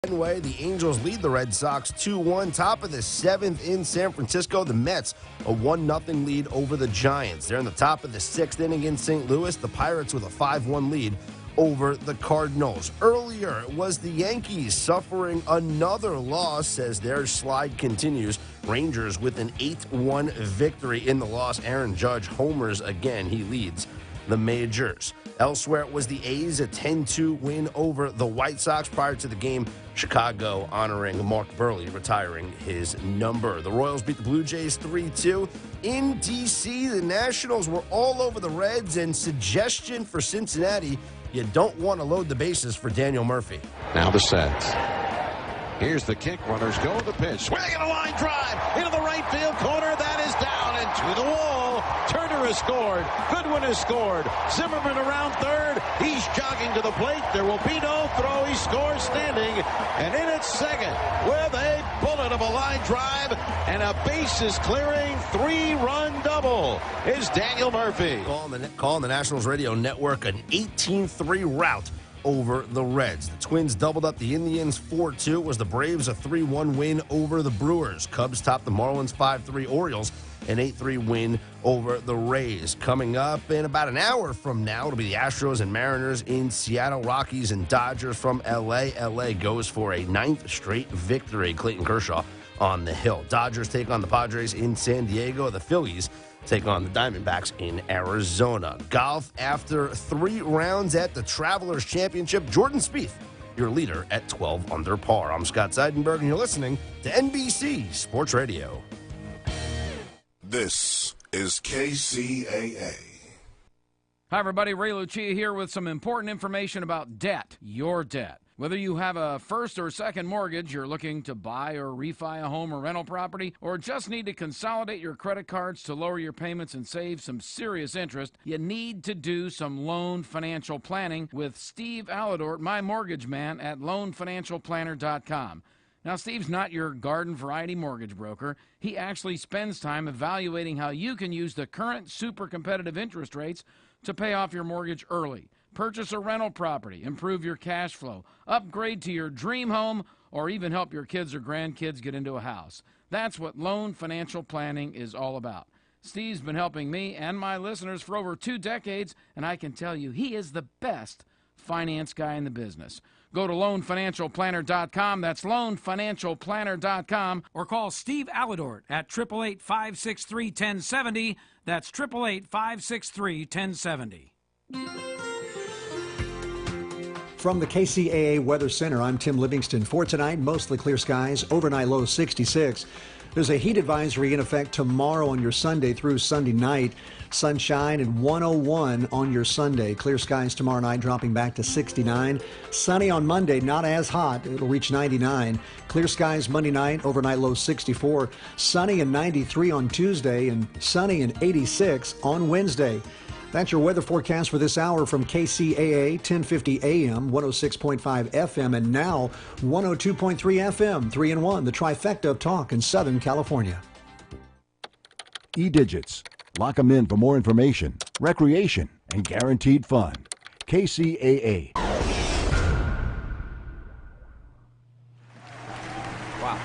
Fenway. The Angels lead the Red Sox 2-1. Top of the 7th in San Francisco. The Mets a 1-0 lead over the Giants. They're in the top of the 6th inning in St. Louis. The Pirates with a 5-1 lead over the Cardinals. Earlier, it was the Yankees suffering another loss as their slide continues. Rangers with an 8-1 victory in the loss. Aaron Judge homers again. He leads the majors. Elsewhere, it was the A's, a 10-2 win over the White Sox. Prior to the game, Chicago honoring Mark Burley, retiring his number. The Royals beat the Blue Jays 3-2. In D.C., the Nationals were all over the Reds, and suggestion for Cincinnati, you don't want to load the bases for Daniel Murphy. Now the set. Here's the kick. Runners go to the pitch. Swinging a line drive into the right field corner. That is down and to the wall. Turner has scored. Goodwin has scored. Zimmerman around third. He's jogging to the plate. There will be no throw. He scores standing. And in at second with a bullet of a line drive and a bases clearing 3-run double is Daniel Murphy. Calling the Nationals radio network an 18-3 rout over the Reds. The Twins doubled up the Indians 4-2. It was the Braves a 3-1 win over the Brewers. Cubs topped the Marlins 5-3. Orioles an 8-3 win over the Rays. Coming up in about an hour from now, it'll be the Astros and Mariners in Seattle, Rockies and Dodgers from L.A. L.A. goes for a 9th straight victory. Clayton Kershaw on the hill. Dodgers take on the Padres in San Diego. The Phillies take on the Diamondbacks in Arizona. Golf after 3 rounds at the Travelers Championship. Jordan Spieth, your leader at 12 under par. I'm Scott Seidenberg, and you're listening to NBC Sports Radio. This is KCAA. Hi, everybody. Ray Lucia here with some important information about debt, your debt. Whether you have a first or second mortgage, you're looking to buy or refi a home or rental property, or just need to consolidate your credit cards to lower your payments and save some serious interest, you need to do some loan financial planning with Steve Alladort, my mortgage man, at loanfinancialplanner.com. Now, Steve's not your garden variety mortgage broker. He actually spends time evaluating how you can use the current super competitive interest rates to pay off your mortgage early. Purchase a rental property, improve your cash flow, upgrade to your dream home, or even help your kids or grandkids get into a house. That's what loan financial planning is all about. Steve's been helping me and my listeners for over 2 decades, and I can tell you he is the best finance guy in the business. Go to loanfinancialplanner.com. That's loanfinancialplanner.com. Or call Steve Alladort at 888-563-1070. That's 888-563-1070. From the KCAA Weather Center, I'm Tim Livingston. For tonight, mostly clear skies, overnight low 66. There's a heat advisory in effect tomorrow on your Sunday through Sunday night. Sunshine and 101 on your Sunday. Clear skies tomorrow night, dropping back to 69. Sunny on Monday, not as hot. It'll reach 99. Clear skies Monday night, overnight low 64. Sunny and 93 on Tuesday, and sunny and 86 on Wednesday. That's your weather forecast for this hour from KCAA, 1050 AM, 106.5 FM, and now 102.3 FM, 3-in-1, the trifecta of talk in Southern California. E-Digits. Lock them in for more information, recreation, and guaranteed fun. KCAA. Wow.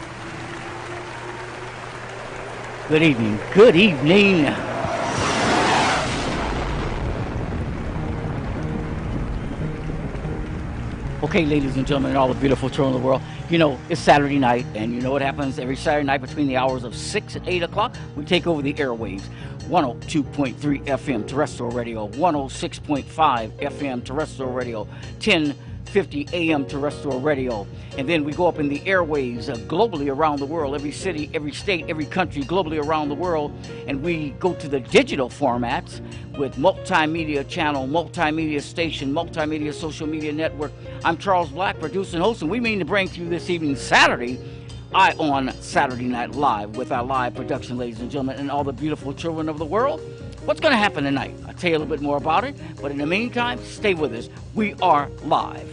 Good evening. Good evening. Okay, ladies and gentlemen, and all the beautiful children of the world, you know, it's Saturday night, and you know what happens every Saturday night between the hours of 6 and 8 o'clock? We take over the airwaves. 102.3 FM terrestrial radio, 106.5 FM terrestrial radio, 1050 AM terrestrial radio. And then we go up in the airwaves globally around the world, every city, every state, every country, globally around the world. And we go to the digital formats with multimedia channel, multimedia station, multimedia social media network. I'm Charles Black, producer and host, and we mean to bring to you this evening, Saturday, on Saturday Night Live with our live production, ladies and gentlemen, and all the beautiful children of the world. What's going to happen tonight? I'll tell you a little bit more about it, but in the meantime, stay with us. We are live.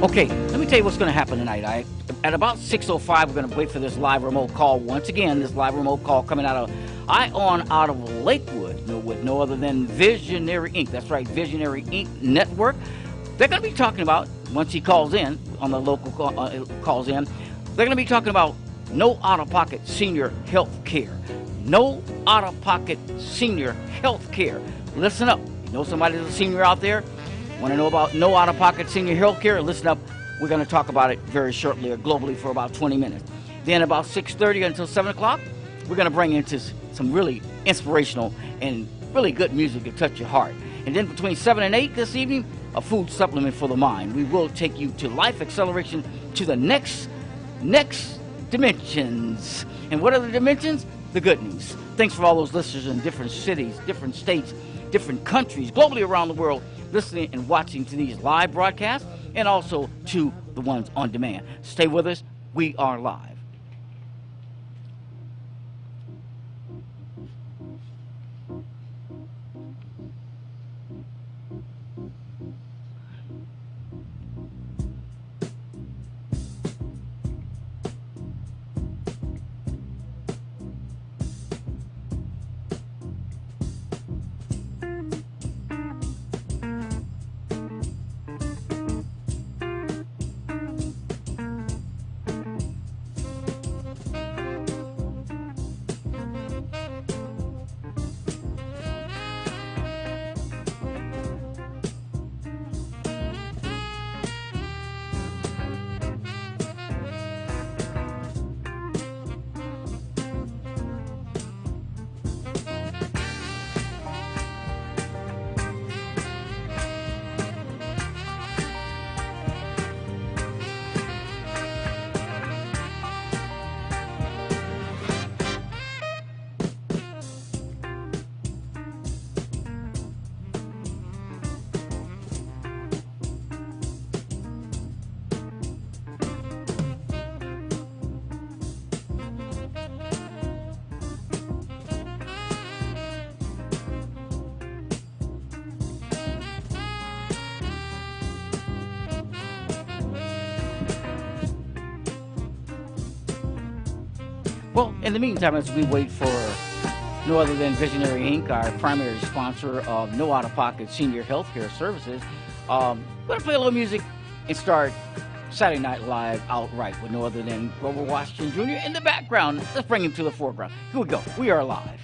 Okay, let me tell you what's going to happen tonight. At about 6:05, we're going to wait for this live remote call. Once again, this live remote call coming out of out of Lakewood, with no other than Visionary Inc. That's right, Visionary Inc. Network. They're going to be talking about, once he calls in, on the local calls in, they're going to be talking about no out-of-pocket senior health care. No out-of-pocket senior health care. Listen up. You know somebody that's a senior out there? Want to know about no out-of-pocket senior health care? Listen up. We're going to talk about it very shortly or globally for about 20 minutes. Then about 6:30 until 7 o'clock, we're going to bring into some really inspirational and really good music to touch your heart. And then between 7 and 8 this evening, a food supplement for the mind. We will take you to life acceleration to the next dimensions. And what are the dimensions? The good news. Thanks for all those listeners in different cities, different states, different countries, globally around the world, listening and watching to these live broadcasts and also to the ones on demand. Stay with us. We are live. Well, in the meantime, as we wait for no other than Visionary Inc., our primary sponsor of no out-of-pocket senior health care services, we're going to play a little music and start Saturday Night Live outright with no other than Grover Washington Jr. in the background. Let's bring him to the foreground. Here we go. We are live.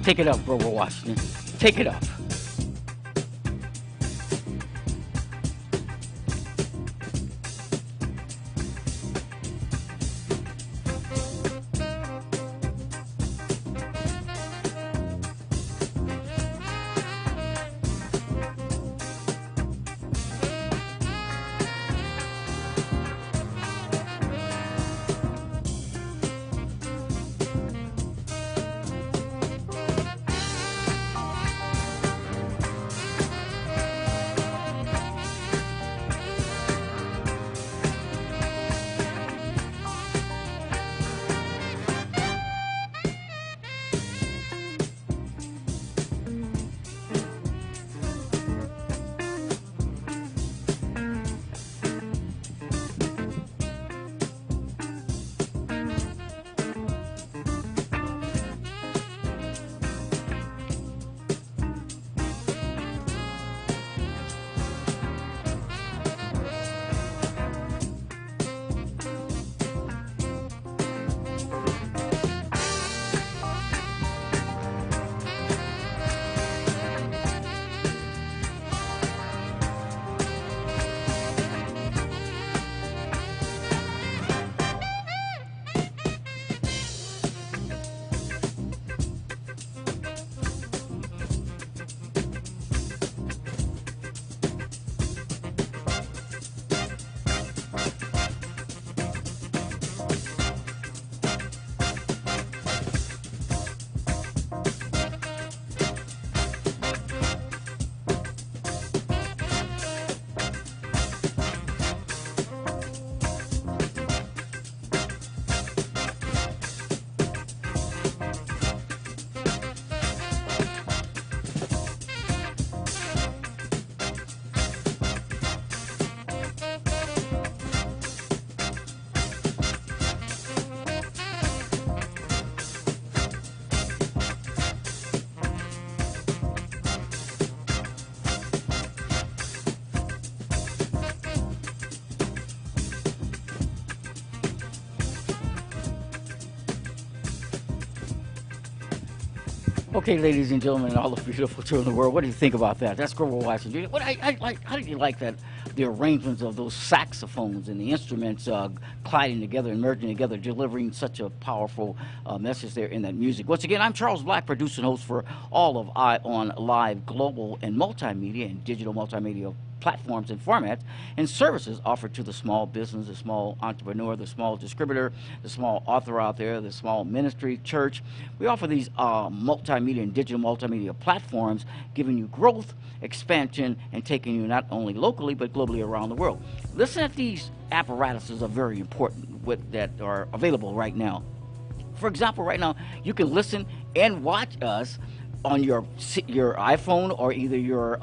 Take it up, Grover Washington. Take it up. Okay, ladies and gentlemen, all the beautiful children of the world, what do you think about that? That's Grover Washington. What I like. How did you like that? The arrangements of those saxophones and the instruments colliding together and merging together, delivering such a powerful message there in that music. Once again, I'm Charles Black, producer and host for all of Eye on Live global and multimedia and digital multimedia platforms and formats and services offered to the small business, the small entrepreneur, the small distributor, the small author out there, the small ministry, church. We offer these multimedia and digital multimedia platforms, giving you growth, expansion, and taking you not only locally but globally around the world. Listen at these apparatuses are very important that are available right now. For example, right now, you can listen and watch us on your iPhone or either your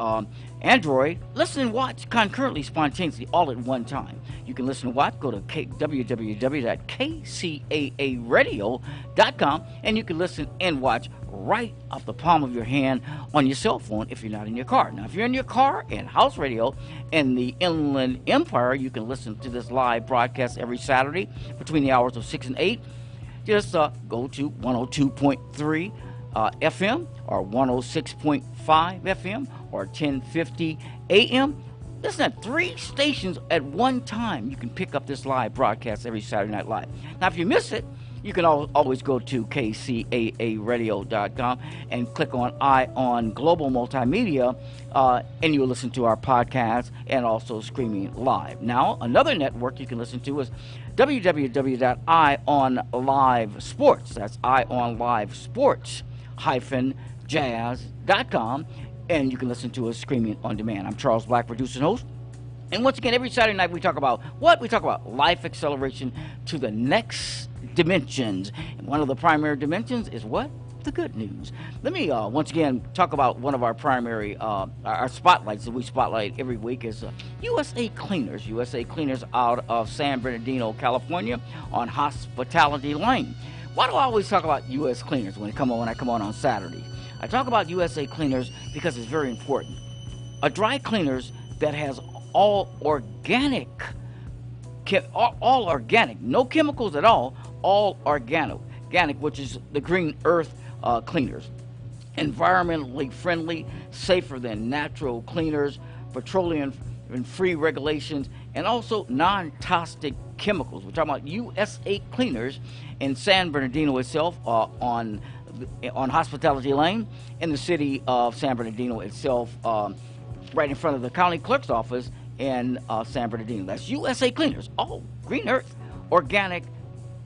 Android. Listen and watch concurrently, spontaneously, all at one time. You can listen and watch. Go to www.kcaaradio.com and you can listen and watch right off the palm of your hand on your cell phone if you're not in your car. Now, if you're in your car and house radio in the Inland Empire, you can listen to this live broadcast every Saturday between the hours of 6 and 8. Just go to 102.3 FM or 106.5 FM or 1050 AM. Listen at 3 stations at one time. You can pick up this live broadcast every Saturday Night Live. Now, if you miss it, you can always go to kcaaradio.com and click on Eye on Global Multimedia, and you'll listen to our podcast and also streaming live. Now, another network you can listen to is www.eyeonlivesports. That's eyeonlivesports-jazz.com, and you can listen to us streaming on demand. I'm Charles Black, producer and host. And once again, every Saturday night we talk about what? We talk about life acceleration to the next dimensions. And one of the primary dimensions is what? The good news. Let me once again talk about one of our primary, our spotlights that we spotlight every week is USA Cleaners. USA Cleaners out of San Bernardino, California on Hospitality Lane. Why do I always talk about US Cleaners when I come on Saturday? I talk about USA Cleaners because it's very important. A dry cleaners that has all organic, no chemicals at all organic, which is the green earth cleaners. environmentally friendly, safer than natural cleaners, petroleum and free regulations, and also non-toxic chemicals. We're talking about USA Cleaners in San Bernardino itself, on Hospitality Lane in the city of San Bernardino itself, right in front of the county clerk's office in San Bernardino. That's USA Cleaners, all Green Earth, organic,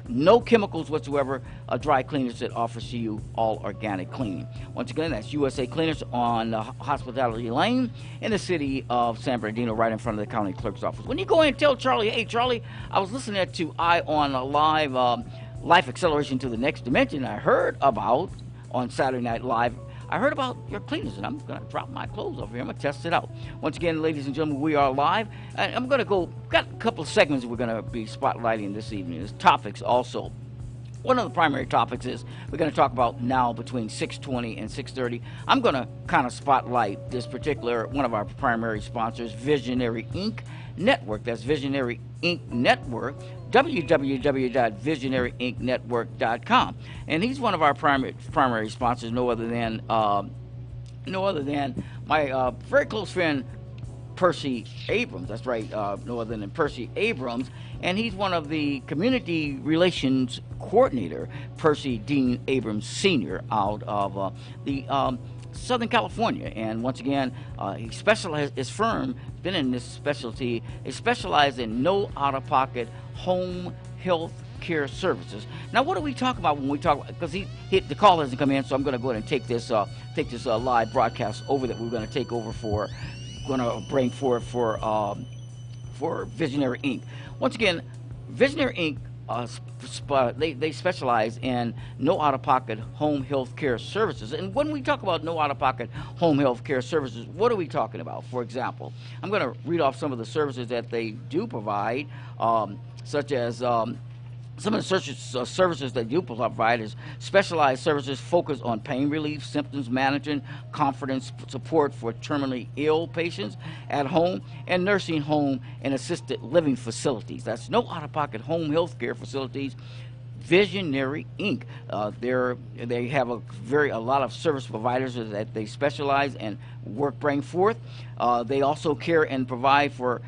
no chemicals whatsoever, dry cleaners that offers to you all organic cleaning. Once again, that's USA Cleaners on Hospitality Lane in the city of San Bernardino, right in front of the county clerk's office. When you go in and tell Charlie, hey, Charlie, I was listening to Eye on Live, Life Acceleration to the Next Dimension. I heard about, on Saturday Night Live, I heard about your cleaners, and I'm going to drop my clothes over here. I'm going to test it out. Once again, ladies and gentlemen, we are live. And I'm going to got a couple of segments we're going to be spotlighting this evening. There's topics also. One of the primary topics is we're going to talk about now between 6:20 and 6:30. I'm going to kind of spotlight this particular, one of our primary sponsors, Visionary Inc. Network. That's Visionary Inc. Network, www.visionaryincnetwork.com. And he's one of our primary sponsors, no other than my very close friend, Percy Abrams. That's right, no other than Percy Abrams. And he's one of the community relations coordinator, Percy Dean Abrams Sr., out of the Southern California. And once again, he specialized, his firm, been in this specialty, he specialized in no out-of-pocket home health care services. Now, what do we talk about when we talk, because the call hasn't come in, so I'm going to go ahead and take this live broadcast over that we're going to take over for, going to bring forward for Visionary Inc. Once again, Visionary Inc. They specialize in no out-of-pocket home health care services. And when we talk about no out-of-pocket home health care services, what are we talking about? For example, I'm going to read off some of the services that they do provide, such as some of the services that you provide is specialized services focused on pain relief, symptoms management, confidence support for terminally ill patients at home, and nursing home and assisted living facilities. That's no out-of-pocket home health care facilities. Visionary Inc. They have a lot of service providers that they specialize and bring forth. They also care and provide for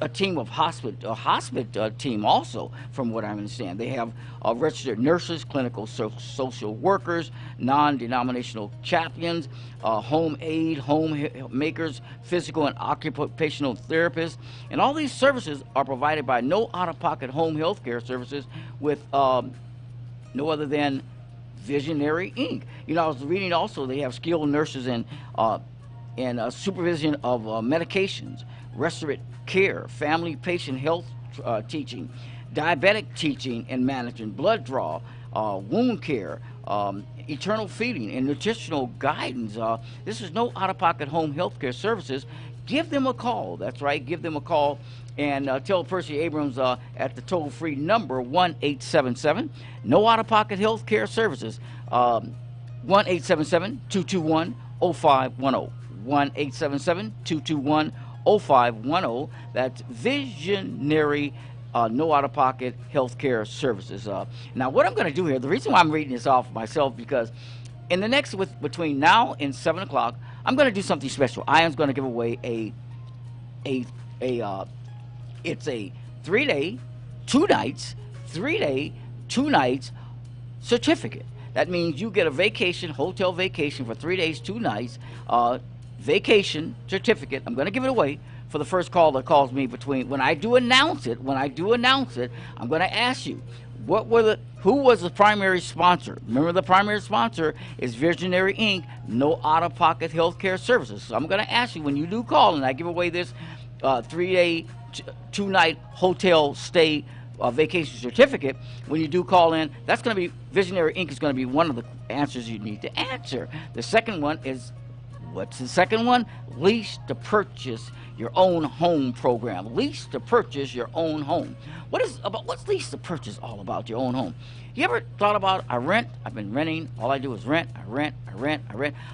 a team of hospice team also, from what I understand. They have registered nurses, clinical social workers, non-denominational champions, home aid, home makers, physical and occupational therapists. And all these services are provided by no out-of-pocket home health care services with no other than Visionary Inc. You know, I was reading also they have skilled nurses and supervision of medications, restaurant care, family patient health teaching, diabetic teaching and management, blood draw, wound care, eternal feeding, and nutritional guidance. This is no out-of-pocket home health care services. Give them a call. That's right. Give them a call and tell Percy Abrams at the toll-free number 1-877, no out-of-pocket health care services, 1-877-221-0510, 1-877-221-0510. That's Visionary no out-of-pocket health care services. Now, what I'm going to do here, the reason why I'm reading this off myself, because in the next, between now and 7 o'clock, I'm going to do something special. I am going to give away it's a 3-day, 2 nights, 3-day, 2 nights certificate. That means you get a vacation, hotel vacation for 3 days, 2 nights, vacation certificate. I'm going to give it away for the first call that calls me when I do announce it, I'm going to ask you, who was the primary sponsor? Remember, the primary sponsor is Visionary Inc., no out-of-pocket health care services. So I'm going to ask you, when you do call and I give away this 3-day, 2-night hotel stay vacation certificate, when you do call in, that's going to be, Visionary Inc. is going to be one of the answers you need to answer. The second one is, what's the second one? Lease to purchase your own home program. Lease to purchase your own home. What's lease to purchase all about, your own home? You ever thought about, I've been renting, all I do is rent, I rent.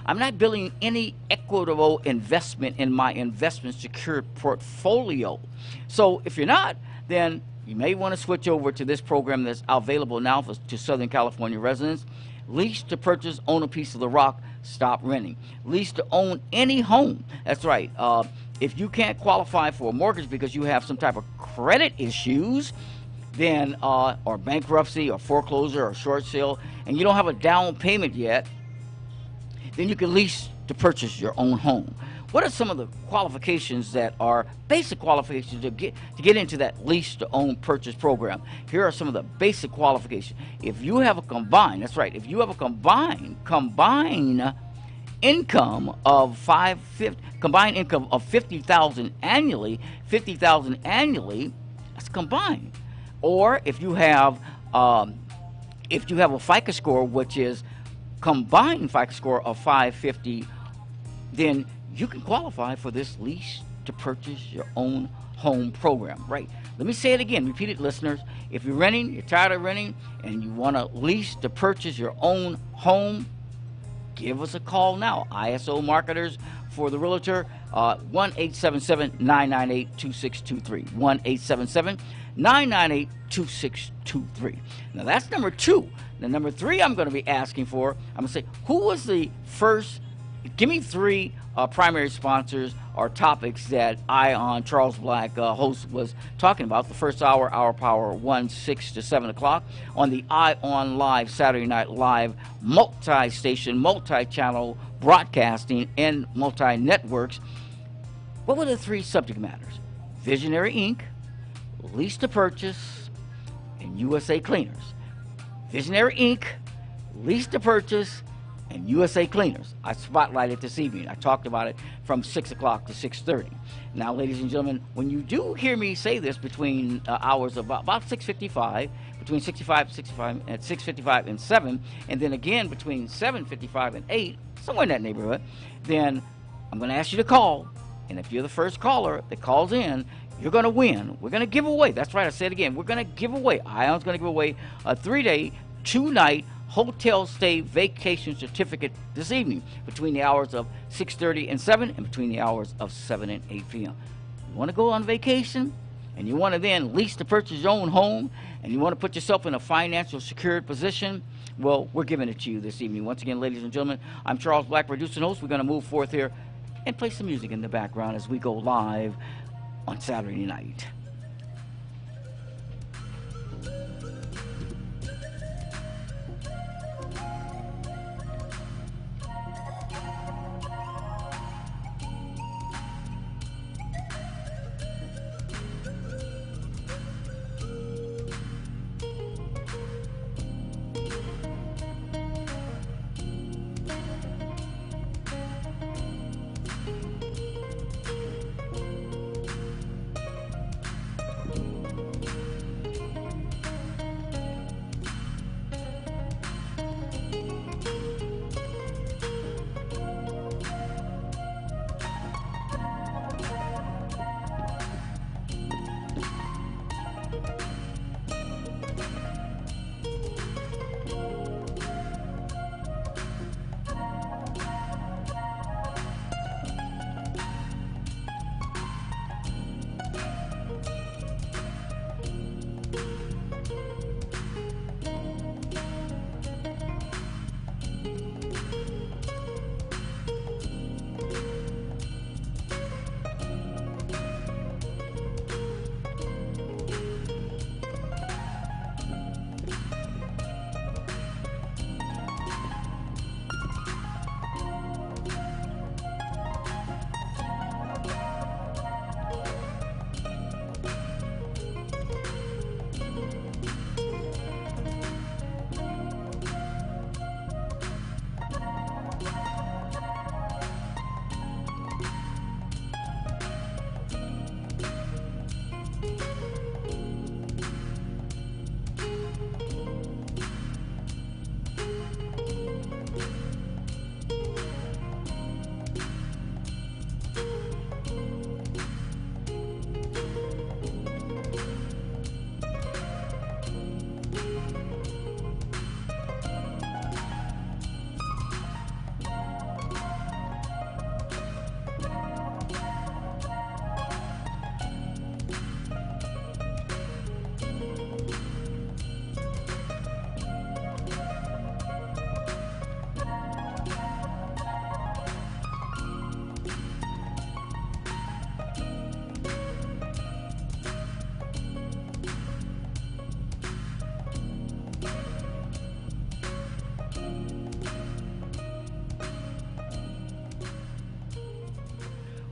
I'm not building any equitable investment in my investment secured portfolio. So if you're not, then you may want to switch over to this program that's available now to Southern California residents. Lease to purchase, own a piece of the rock, stop renting. Lease to own any home. That's right. If you can't qualify for a mortgage because you have some type of credit issues, then or bankruptcy or foreclosure or short sale, and you don't have a down payment yet, then you can lease to purchase your own home. What are some of the qualifications that are basic qualifications to get into that lease to own purchase program? Here are some of the basic qualifications. If you have a combined, that's right, if you have a combined income of combined income of $50,000 annually, that's combined. Or if you have a FICO score, which is combined FICO score of 550, then you can qualify for this lease to purchase your own home program. Right. Let me say it again. Repeat it, listeners. If you're renting, you're tired of renting, and you want to lease to purchase your own home, give us a call now. ISO Marketers for the Realtor, 1-877-998-2623. 1-877-998-2623. Now, that's number 2. Now, number 3 I'm going to be asking for, I'm going to say, who was the first, give me 3 primary sponsors or topics that I, on Charles Black, host, was talking about. The first hour, Hour Power 1, 6 to 7 o'clock. On the Eye on Live, Saturday Night Live, multi-station, multi-channel broadcasting, and multi-networks. What were the 3 subject matters? Visionary Inc., Lease to Purchase, and USA Cleaners. Visionary Inc., Lease to Purchase, and USA Cleaners. I spotlighted this evening. I talked about it from 6 o'clock to 6:30. Now, ladies and gentlemen, when you do hear me say this between hours of about 6:55, between 6:55 and 7, and then again between 7:55 and 8, somewhere in that neighborhood, then I'm going to ask you to call. And if you're the first caller that calls in, you're going to win. We're going to give away. That's right. I said it again. We're going to give away. ION's going to give away a 3-day, 2-night hotel stay vacation certificate this evening between the hours of 6:30 and 7 and between the hours of 7 and 8 p.m. You want to go on vacation and you want to then lease to purchase your own home and you want to put yourself in a financial secured position, well, we're giving it to you this evening. Once again, ladies and gentlemen, I'm Charles Black, producer and host. We're going to move forth here and play some music in the background as we go live on Saturday night.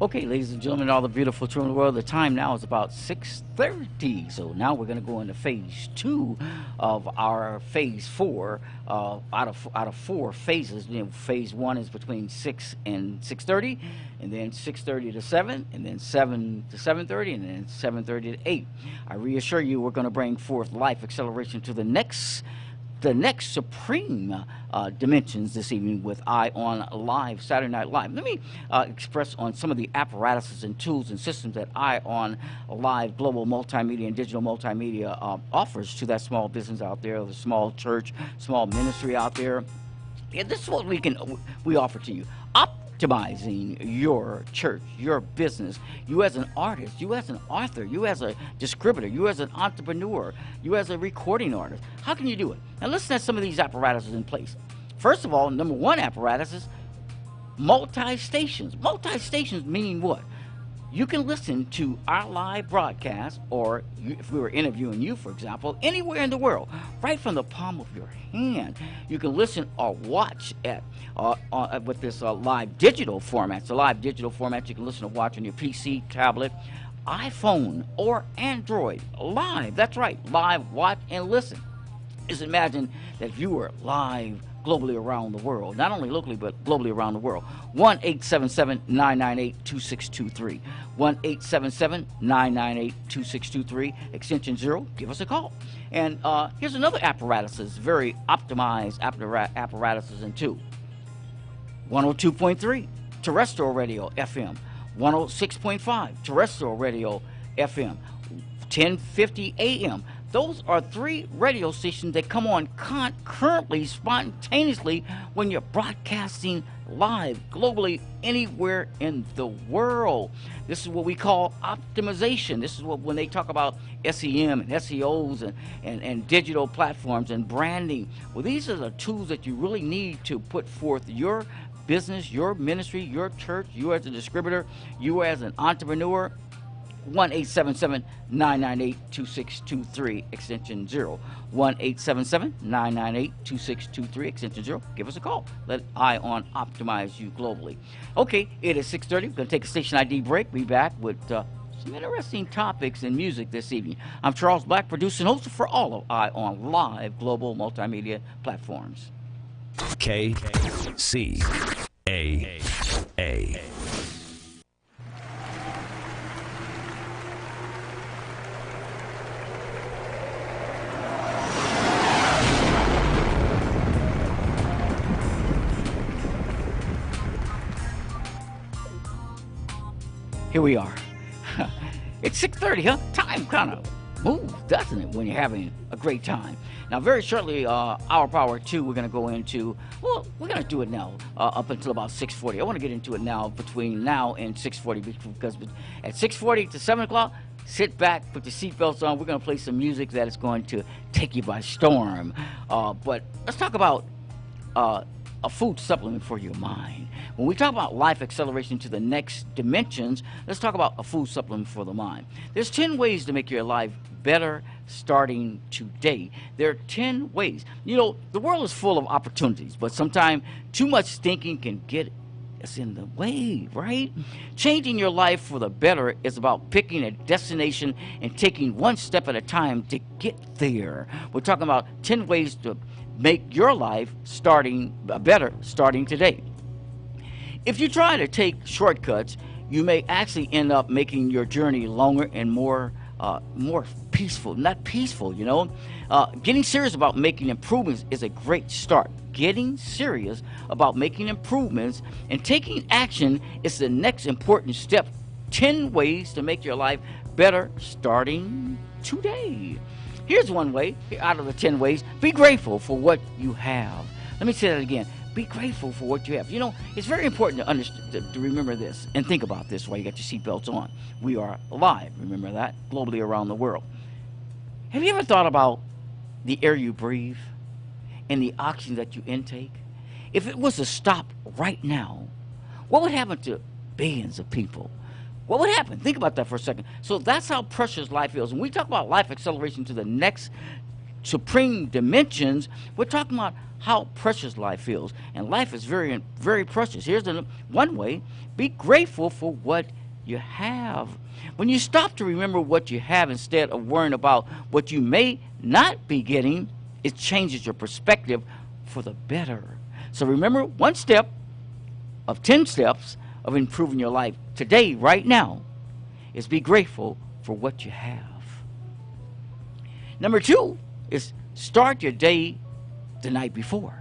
Okay, ladies and gentlemen, all the beautiful children of the world, the time now is about 6:30. So now we're going to go into phase 2 of our phase 4 out of 4 phases. Phase 1 is between 6 and 6:30, and then 6:30 to 7, and then 7 to 7:30, and then 7:30 to 8. I reassure you, we're going to bring forth life acceleration to the next supreme dimensions this evening with Eye on Live, Saturday Night Live. Let me express on some of the apparatuses and tools and systems that Eye on Live Global Multimedia and Digital Multimedia offers to that small business out there, the small church, small ministry out there. Yeah, this is what we offer to you. Optimizing your church, your business, you as an artist, you as an author, you as a distributor, you as an entrepreneur, you as a recording artist. How can you do it? Now listen to some of these apparatuses in place. First of all, number one apparatus is multi-stations. Multi-stations meaning what? You can listen to our live broadcast, or if we were interviewing you, for example, anywhere in the world, right from the palm of your hand. You can listen or watch at with this live digital format. So live digital format, you can listen or watch on your PC, tablet, iPhone, or Android. Live, that's right, live, watch, and listen. Just imagine that if you were live globally around the world, not only locally, but globally around the world. 1-877-998-2623. 1-877-998-2623, extension 0. Give us a call. And here's another apparatus, very optimized apparatuses and two. 102.3, terrestrial radio, FM. 106.5, terrestrial radio, FM. 1050 AM. Those are 3 radio stations that come on concurrently, spontaneously, when you're broadcasting live, globally, anywhere in the world. This is what we call optimization. This is what, when they talk about SEM and SEOs and digital platforms and branding, well, these are the tools that you really need to put forth your business, your ministry, your church, you as a distributor, you as an entrepreneur. 1-877-998-2623, extension 0. 1-877-998-2623, extension 0. Give us a call. Let Eye on optimize you globally. Okay, it is 6:30. We're going to take a station ID break. Be back with some interesting topics and music this evening. I'm Charles Black, producer and host for all of Eye on Live Global Multimedia platforms. Kcaa. Here we are. It's 6:30, huh? Time kind of moves, doesn't it, when you're having a great time? Now, very shortly, Hour Power 2, we're going to go into, well, we're going to do it now up until about 6:40. I want to get into it now, between now and 6:40, because at 6:40 to 7 o'clock, sit back, put your seatbelts on. We're going to play some music that is going to take you by storm. But let's talk about a food supplement for your mind. When we talk about life acceleration to the next dimensions, let's talk about a food supplement for the mind. There's 10 ways to make your life better starting today. There are 10 ways. You know, the world is full of opportunities, but sometimes too much thinking can get us in the way, right? Changing your life for the better is about picking a destination and taking one step at a time to get there. We're talking about 10 ways to make your life better starting today. If you try to take shortcuts, you may actually end up making your journey longer and more peaceful. Not peaceful, you know. Getting serious about making improvements is a great start. Getting serious about making improvements and taking action is the next important step. 10 ways to make your life better starting today. Here's one way out of the 10 ways. Be grateful for what you have. Let me say that again. Be grateful for what you have. You know, it's very important to remember this and think about this while you got your seatbelts on. We are alive, remember that, globally around the world. Have you ever thought about the air you breathe and the oxygen that you intake? If it was to stop right now, what would happen to billions of people? What would happen? Think about that for a second. So that's how precious life is. When we talk about life acceleration to the next supreme dimensions, we're talking about how precious life feels. And life is very, very precious. Here's one way: be grateful for what you have. When you stop to remember what you have instead of worrying about what you may not be getting, it changes your perspective for the better. So remember, one step of 10 steps of improving your life today, right now, is be grateful for what you have. Number 2 is start your day the night before.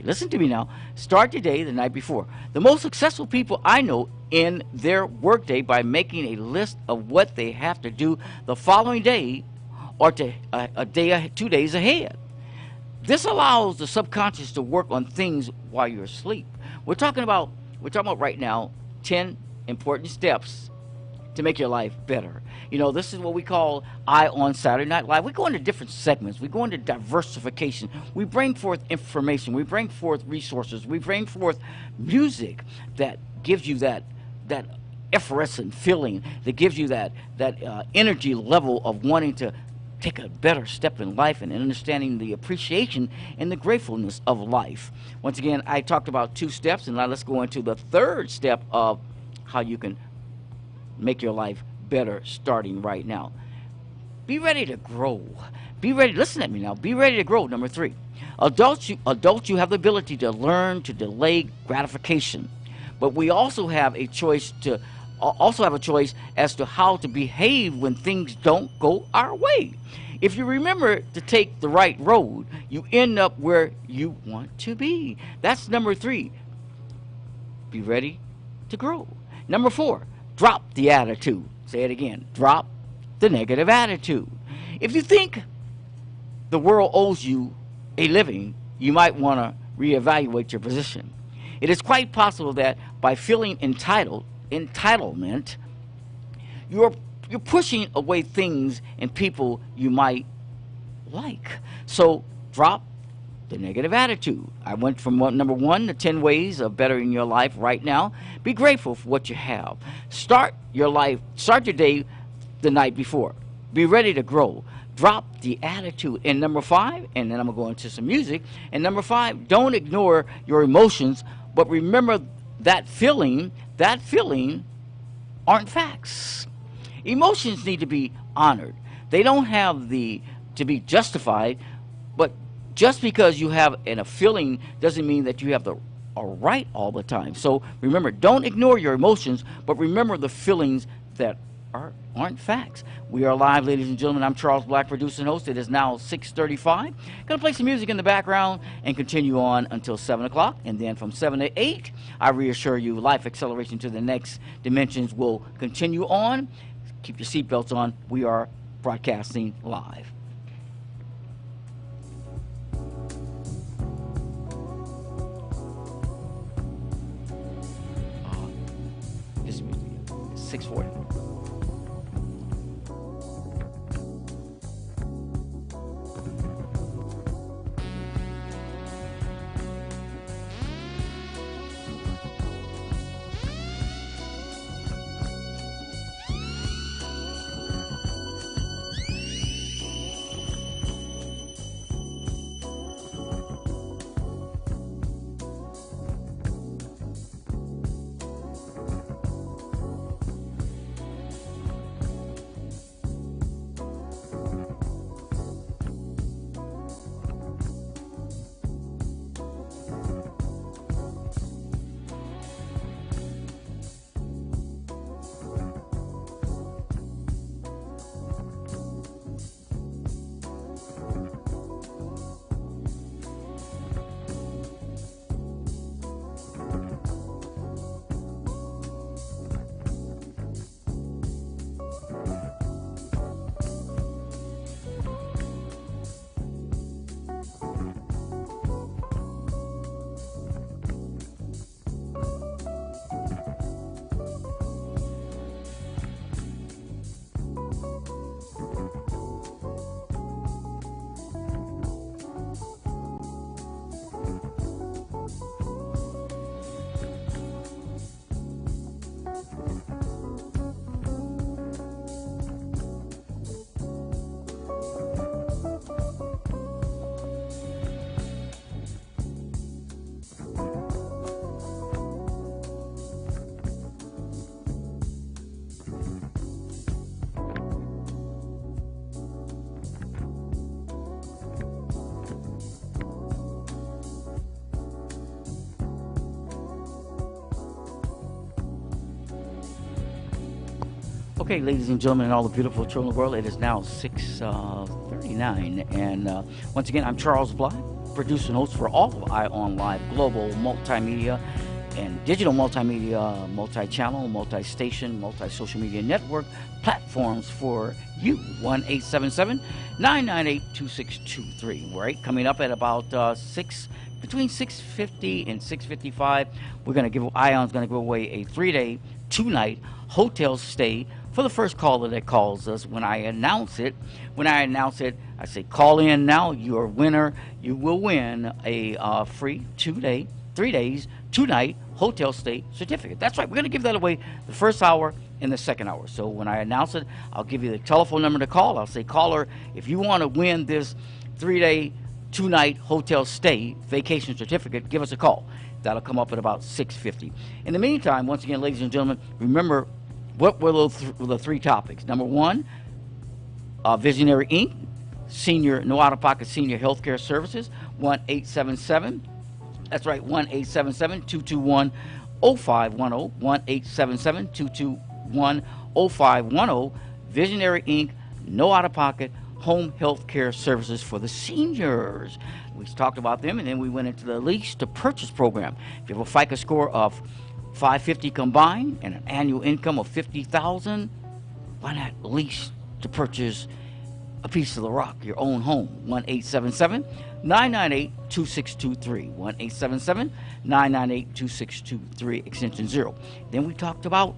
Listen to me now. Start your day the night before. The most successful people I know in their workday by making a list of what they have to do the following day or a day, 2 days ahead. This allows the subconscious to work on things while you're asleep. We're talking about right now 10 important steps to make your life better. You know, this is what we call Eye on Saturday Night Live. We go into different segments. We go into diversification. We bring forth information. We bring forth resources. We bring forth music that gives you that effervescent feeling, that gives you that energy level of wanting to take a better step in life and understanding the appreciation and the gratefulness of life. Once again, I talked about 2 steps, and now let's go into the 3rd step of how you can make your life better starting right now. Be ready to grow. Be ready. Listen at me now. Be ready to grow. Number 3. Adults, you have the ability to learn to delay gratification, but we also have a choice as to how to behave when things don't go our way. If you remember to take the right road, you end up where you want to be. That's number 3. Be ready to grow. Number 4, drop the attitude. Say it again. Drop the negative attitude. If you think the world owes you a living, you might want to reevaluate your position. It is quite possible that by feeling entitlement, you're pushing away things and people you might like. So drop the negative attitude. I went from number 1 to 10 ways of bettering your life right now. Be grateful for what you have. Start your day the night before. Be ready to grow. Drop the attitude. And number 5, and then I'm going to go into some music. And number 5, don't ignore your emotions, but remember that feeling aren't facts. Emotions need to be honored. They don't have to be justified, but just because you have a feeling doesn't mean that you have the right all the time. So remember, don't ignore your emotions, but remember the feelings that aren't facts. We are live, ladies and gentlemen. I'm Charles Black, producer and host. It is now 6:35. Going to play some music in the background and continue on until 7 o'clock. And then from 7 to 8, I reassure you, life acceleration to the next dimensions will continue on. Keep your seatbelts on. We are broadcasting live. This music, 6:40. Okay, ladies and gentlemen, and all the beautiful children of the world, it is now 6:39, and once again, I'm Charles Bly, producer and host for all of ION Live Global Multimedia and Digital Multimedia, multi-channel, multi-station, multi-social media network platforms for you. 1-877-998-2623. Right, coming up at about between 6:50 and 6:55, we're going to give ION's going to give away a 3-day, 2-night hotel stay for the first caller that calls us. When I announce it, I say, call in now. You're a winner. You will win a free 2-day, 3 days, 2-night hotel stay certificate. That's right. We're going to give that away the first hour and the second hour. So when I announce it, I'll give you the telephone number to call. I'll say, caller, if you want to win this 3-day, 2-night hotel stay vacation certificate, give us a call. That'll come up at about 6:50. In the meantime, once again, ladies and gentlemen, remember, what were the 3 topics? Number 1, Visionary Inc., senior, no out-of-pocket senior health care services, 1-877. That's right, 1-877-221-0510, 1-877-221-0510, Visionary Inc., no out-of-pocket home health care services for the seniors. We talked about them, and then we went into the lease to purchase program. If you have a FICO score of 550 combined and an annual income of $50,000, why not lease to purchase a piece of the rock, your own home? 1-877-998-2623, 1-877-998-2623, extension 0. Then we talked about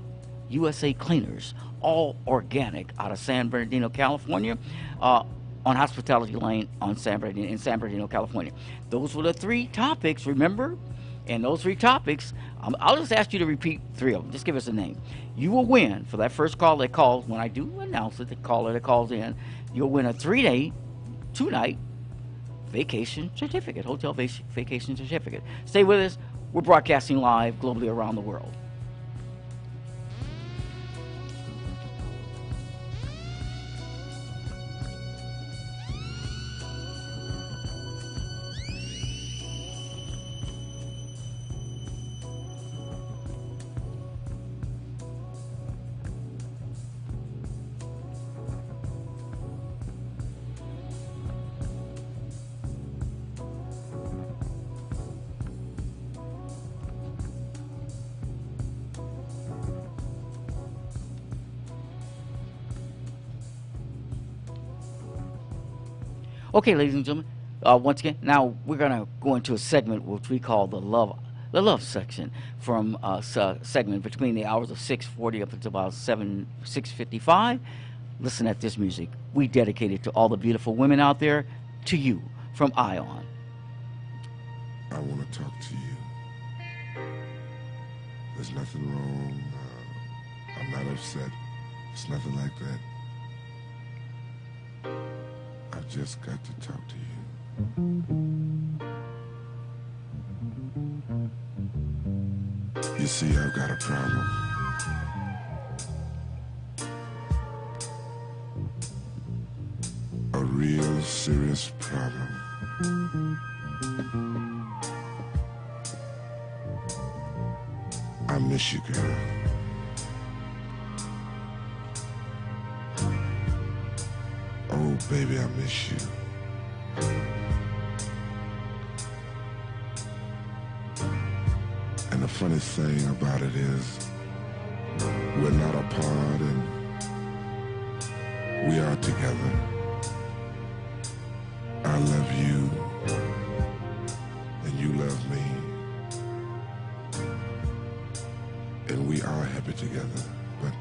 USA Cleaners, all organic, out of San Bernardino, California, on Hospitality Lane in San Bernardino, California. Those were the 3 topics, remember? And those 3 topics, I'll just ask you to repeat 3 of them. Just give us a name. You will win for that first call that calls. When I do announce it, the caller that calls in, you'll win a 3-day, 2-night vacation certificate, hotel vacation certificate. Stay with us. We're broadcasting live globally around the world. Okay, ladies and gentlemen, once again, now we're going to go into a segment which we call the love section, from a segment between the hours of 6:40 up until about 6:55. Listen at this music. We dedicate it to all the beautiful women out there, to you, from ION. I want to talk to you. There's nothing wrong. I'm not upset. It's nothing like that. I've just got to talk to you. You see, I've got a problem. A real serious problem. I miss you, girl. Oh, baby, I miss you. And the funny thing about it is, we're not apart and we are together. I love you and you love me. And we are happy together, but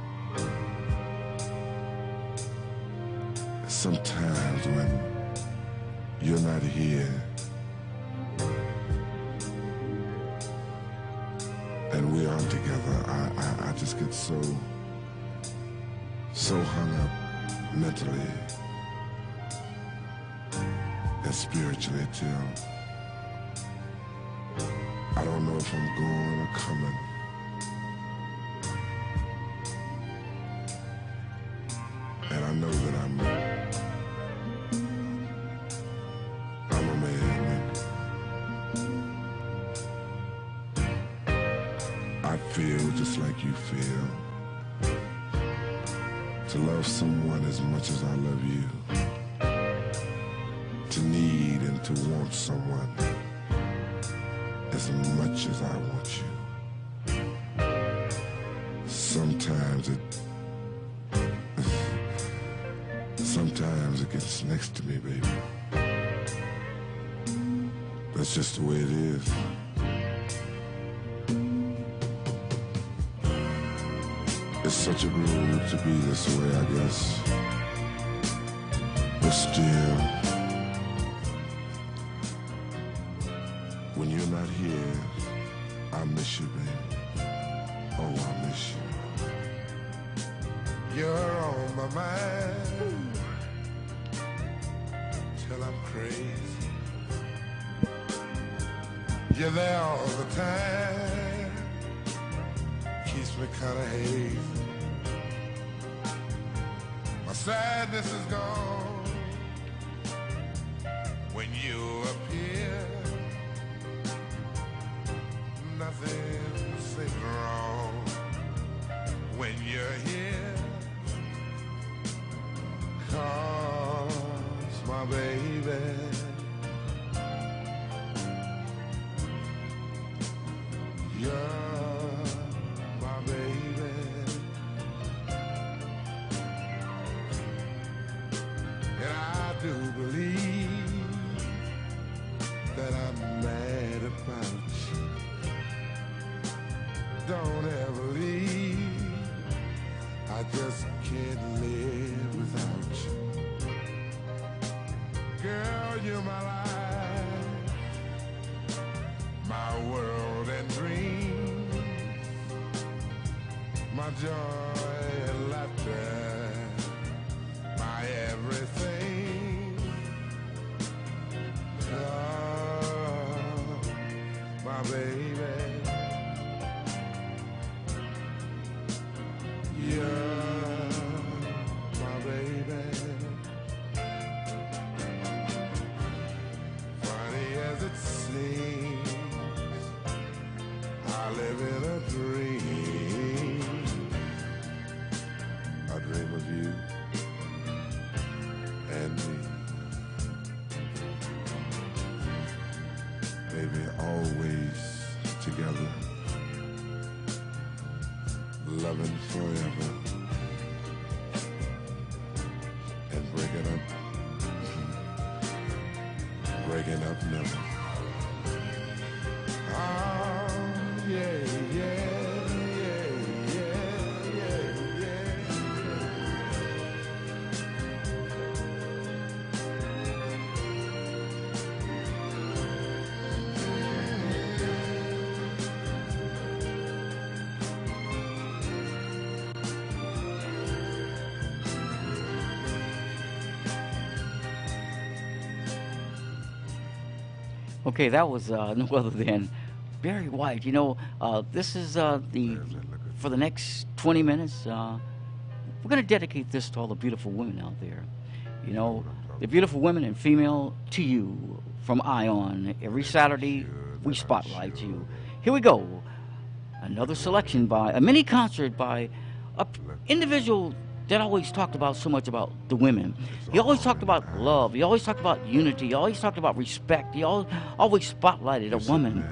sometimes when you're not here and we aren't together, I just get so hung up mentally and spiritually till I don't know if I'm going or coming. And I know that I'm a man, and I feel just like you feel. To love someone as much as I love you. To need and to want someone as much as I want you. Sometimes it gets next to me, baby. That's just the way it is. It's such a groove to be this way, I guess. But still, when you're not here, I miss you, baby. Oh, I miss you. You're on my mind till I'm crazy. You're there all the time, keeps me kinda hazy. My sadness is gone when you appear. Nothing seems wrong when you're here. 'Cause my baby, you're my baby. And I do believe that I'm mad about you. Don't ever leave. I just can't live without you. Girl, you're my life, my world and dream, my joy and laughter, my everything. Oh, my baby, you're my baby. Funny as it seems, I live in a dream. I dream of you and me. Baby, always together, loving forever, and breaking up never. Oh, yeah, yeah, yeah, yeah, yeah, yeah. Okay, that was no other than Barry White. You know, this is for the next 20 minutes. We're going to dedicate this to all the beautiful women out there. You know, the beautiful women and female to you from Ion. Every Saturday, we spotlight you. Here we go. Another selection by a mini concert by an individual that always talked about so much about the women. He always talked about love. He always talked about unity. He always talked about respect. He always spotlighted a woman.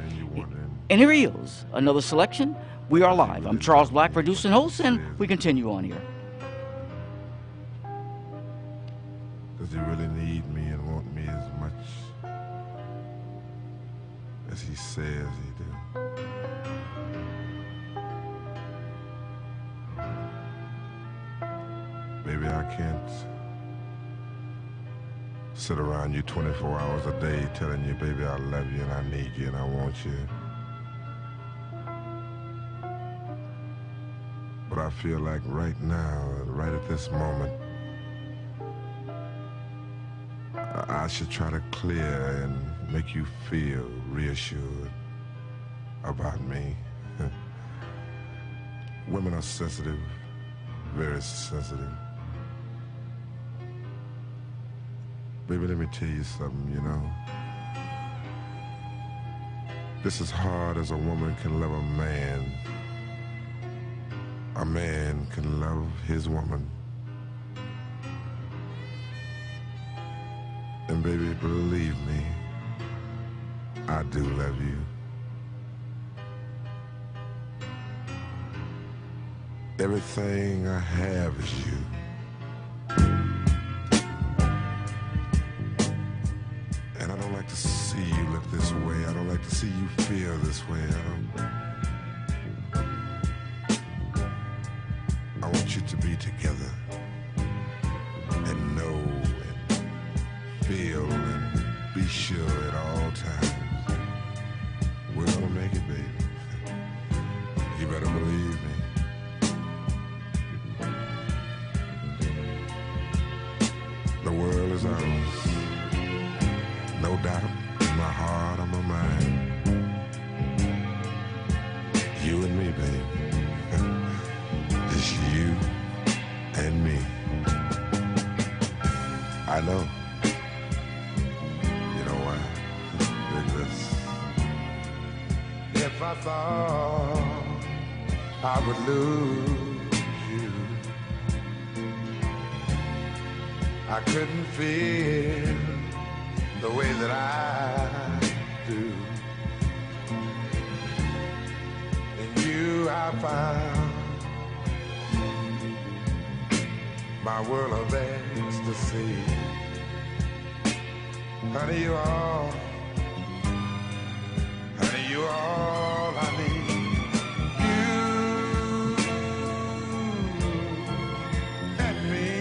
And here he is, another selection. We are live. I'm Charles Black, producer and host, and we continue on here. Does he really need me and want me as much as he says he do? Maybe I can't sit around you 24 hours a day telling you, baby, I love you and I need you and I want you. But I feel like right now, right at this moment, I should try to clear and make you feel reassured about me. Women are sensitive, very sensitive. Baby, let me tell you something, you know. Just as hard as a woman can love a man can love his woman believe me, I do love you. Everything I have is you. And I don't like to see you look this way. I don't like to see you feel this way. I want you to be together and know and feel and be sure at all times we're gonna make it, baby. You better believe me. The world is ours. No doubt in my heart or my mind. You and me, baby. Just you and me. I know. You know why? Because if I thought I would lose you, I couldn't feel the way that I do. In you I found my world of ecstasy. Honey, you are all I need. You and me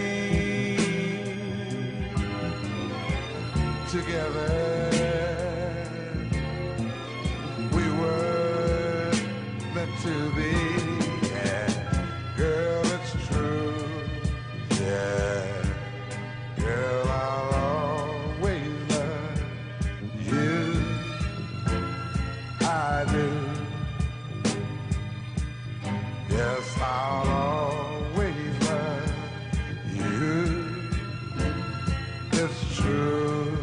together, we were meant to be. Yeah, girl, it's true. Yeah, girl, I'll always love you. I do. Yes, I'll always love you. It's true.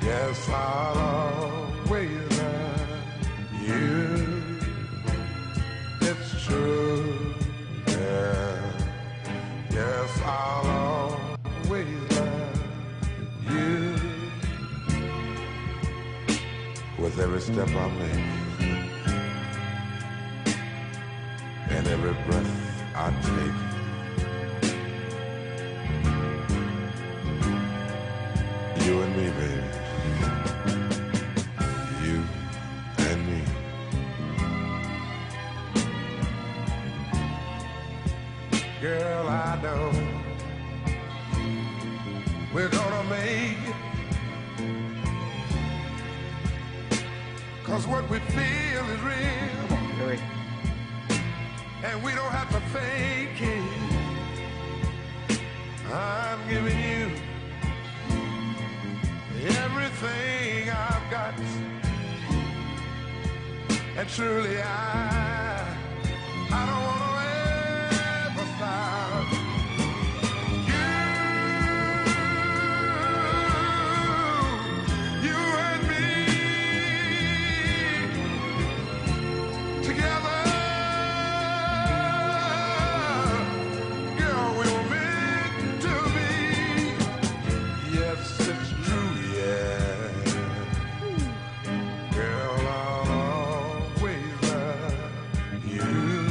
Yes, I'll always love you. It's true. Yeah. Yes, I'll always love you. With every step I make and every breath I take, you and me, baby. You and me. Girl, I know we're gonna make it. 'Cause what we feel is real. Gary. And we don't have to fake it. I'm giving you everything I've got. And truly I don't want to ever stop. You and me together. Girl, we were meant to be. Yes, it's true, yeah. Girl, I'll always love you.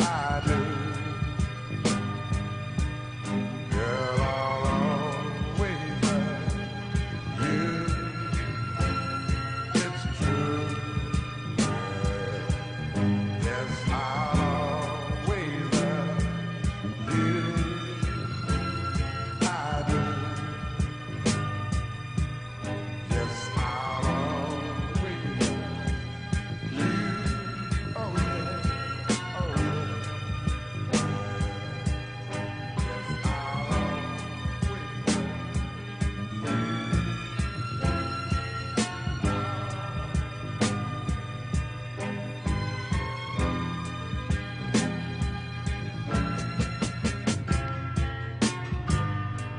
I do. Girl, I'll always love you. It's true. Yes, I'll always love you. I do. Yes, I'll always love you. Oh yeah, oh yeah. Yes, I'll always love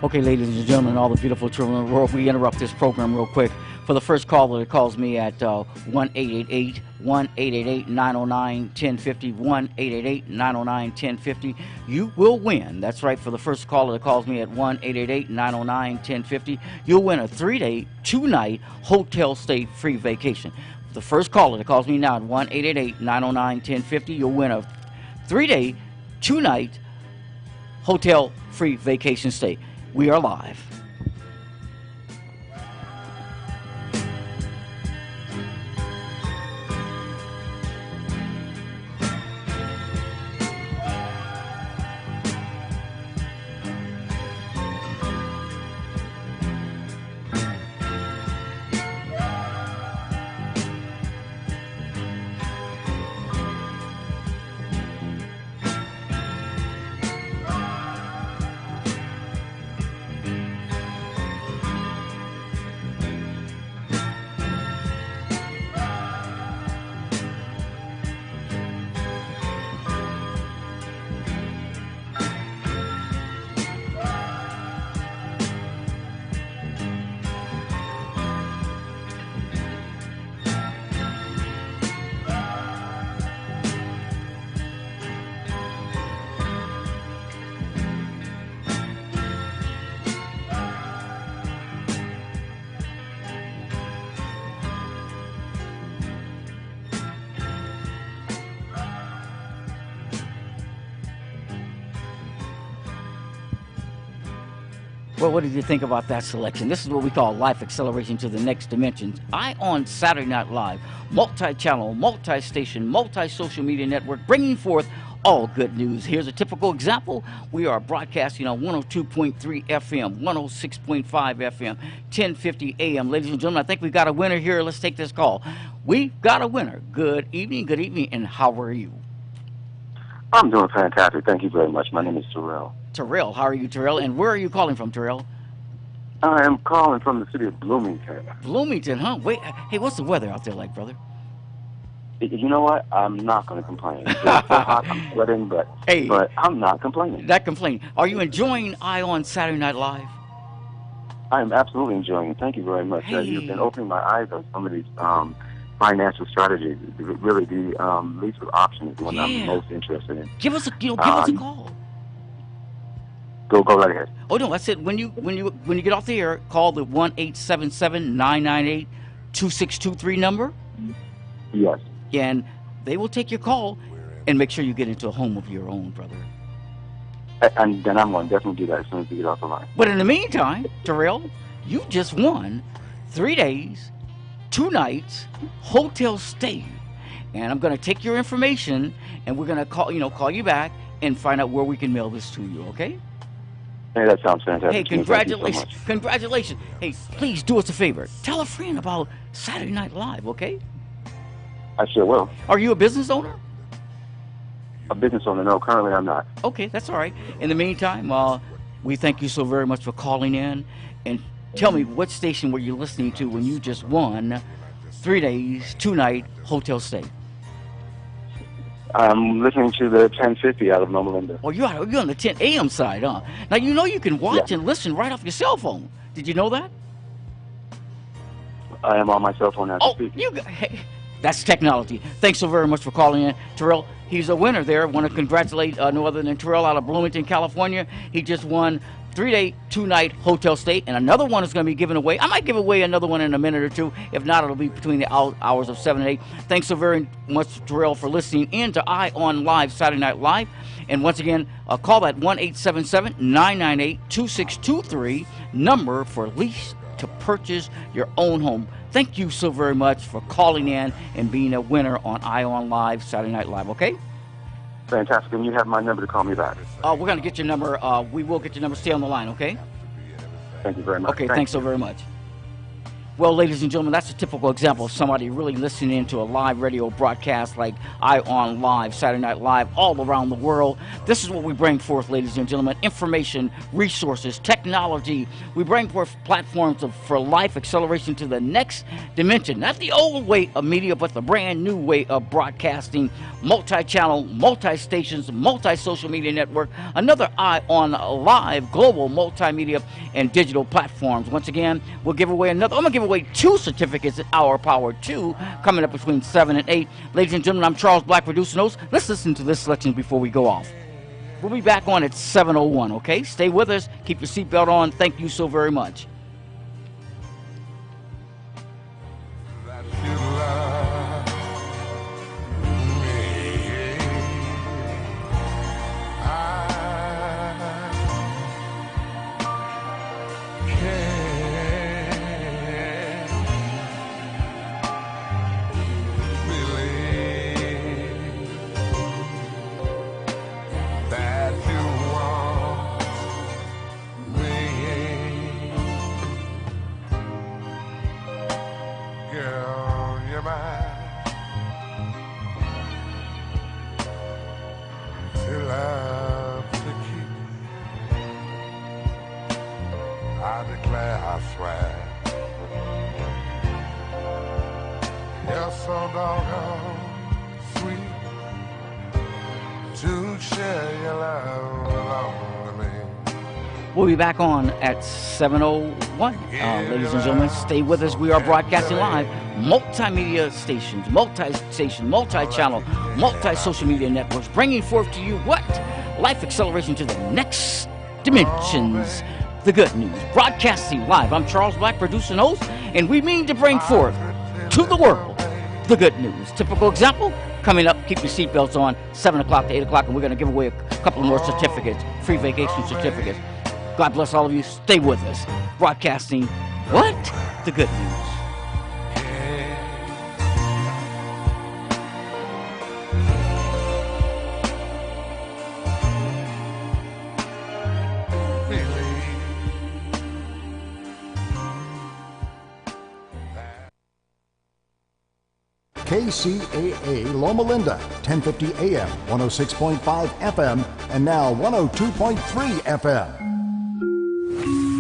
Okay, ladies and gentlemen, all the beautiful children of the world, we interrupt this program real quick For the first caller that calls me at 1-888-909-1050, 1-888-909-1050, you will win. That's right. For the first caller that calls me at 1-888-909-1050, you'll win a 3-day, 2-night hotel stay free vacation. The first caller that calls me now at 1-888-909-1050, you'll win a 3-day, 2-night hotel free vacation stay. We are live. Well, what did you think about that selection? This is what we call life acceleration to the next dimension. On Saturday Night Live, multi-channel, multi-station, multi-social media network, bringing forth all good news. Here's a typical example. We are broadcasting on 102.3 FM, 106.5 FM, 1050 AM. Ladies and gentlemen, I think we got a winner here. Let's take this call. We've got a winner. Good evening, and how are you? I'm doing fantastic. Thank you very much. My name is Terrell. Terrell, how are you, Terrell? And where are you calling from, Terrell? I am calling from the city of Bloomington. Bloomington, huh? Wait, hey, what's the weather out there like, brother? You know what? I'm not going to complain. It's so hot, I'm sweating, but I'm not complaining. Not complaining. Are you enjoying on Saturday Night Live? I am absolutely enjoying it. Thank you very much. Hey. You've been opening my eyes on some of these financial strategies. Really, the least of options is the one I'm most interested in. Give us a call. Go right ahead. Oh no, I said when you get off the air, call the 1-877-998-2623 number. Yes. And they will take your call and make sure you get into a home of your own, brother. And then I'm going to definitely do that as soon as we get off the line. But in the meantime, Terrell, you just won 3 days, 2 nights, hotel stay. And I'm going to take your information and we're going to call you back and find out where we can mail this to you, okay? Hey, that sounds fantastic. Hey, congratulations. Congratulations. Hey, please do us a favor. Tell a friend about Saturday Night Live, okay? I sure will. Are you a business owner? A business owner? No, currently I'm not. Okay, that's all right. In the meantime, we thank you so very much for calling in. And tell me, what station were you listening to when you just won 3 days, 2-night hotel stay? I'm listening to the 1050 out of Loma Linda. Oh, you're on the 10 a.m. side, huh? Now, you can watch and listen right off your cell phone. Did you know that? I am on my cell phone as we speak. Hey, that's technology. Thanks so very much for calling in. Terrell, he's a winner there. Want to congratulate no other than Terrell out of Bloomington, California. He just won 3-day, 2-night hotel stay, and another one is going to be given away. I might give away another one in a minute or two. If not, it'll be between the hours of 7 and 8. Thanks so very much, Terrell, for listening in to on Live Saturday Night Live. And once again, call that 1-877-998-2623 number for lease to purchase your own home. Thank you so very much for calling in and being a winner on Live Saturday Night Live, okay? Fantastic. And you have my number to call me back. We're going to get your number. We will get your number. Stay on the line, okay? Thank you very much. Okay, thanks so very much. Well, ladies and gentlemen, that's a typical example of somebody really listening to a live radio broadcast like on Live, Saturday Night Live, all around the world. This is what we bring forth, ladies and gentlemen. Information, resources, technology. We bring forth platforms for life acceleration to the next dimension. Not the old way of media, but the brand new way of broadcasting. Multi-channel, multi-stations, multi-social media network. Another on Live, global multimedia and digital platforms. Once again, we'll give away another. I'm going to give away 2 certificates at Our Power 2 coming up between 7 and 8. Ladies and gentlemen, I'm Charles Black, producer notes. Let's listen to this selection before we go off. We'll be back on at 7:01, okay? Stay with us. Keep your seatbelt on. Thank you so very much. We'll be back on at 7:01. Ladies and gentlemen, stay with us. We are broadcasting live. Multimedia stations, multi-station, multi-channel, multi-social media networks, bringing forth to you what? Life acceleration to the next dimensions. The good news. Broadcasting live. I'm Charles Black, producer and host, and we mean to bring forth to the world the good news. Typical example, coming up, keep your seatbelts on, 7 o'clock to 8 o'clock, and we're going to give away a couple more certificates, free vacation certificates. God bless all of you. Stay with us. Broadcasting what? The good news. KCAA Loma Linda, 1050 AM, 106.5 FM, and now 102.3 FM.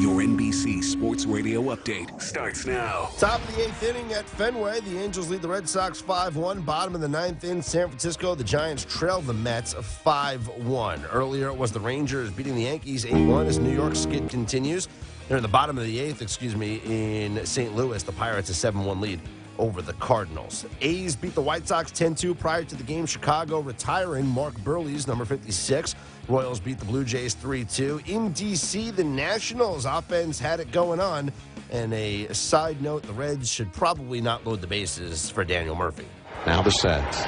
Your NBC Sports Radio update starts now. Top of the 8th inning at Fenway. The Angels lead the Red Sox 5-1. Bottom of the 9th in San Francisco. The Giants trail the Mets 5-1. Earlier it was the Rangers beating the Yankees 8-1 as New York's skid continues. They're in the bottom of the 8th, in St. Louis. The Pirates a 7-1 lead over the Cardinals. A's beat the White Sox 10-2 prior to the game. Chicago retiring Mark Burley's number 56. Royals beat the Blue Jays 3-2. In D.C., the Nationals offense had it going on. And a side note, the Reds should probably not load the bases for Daniel Murphy. Now the Sets.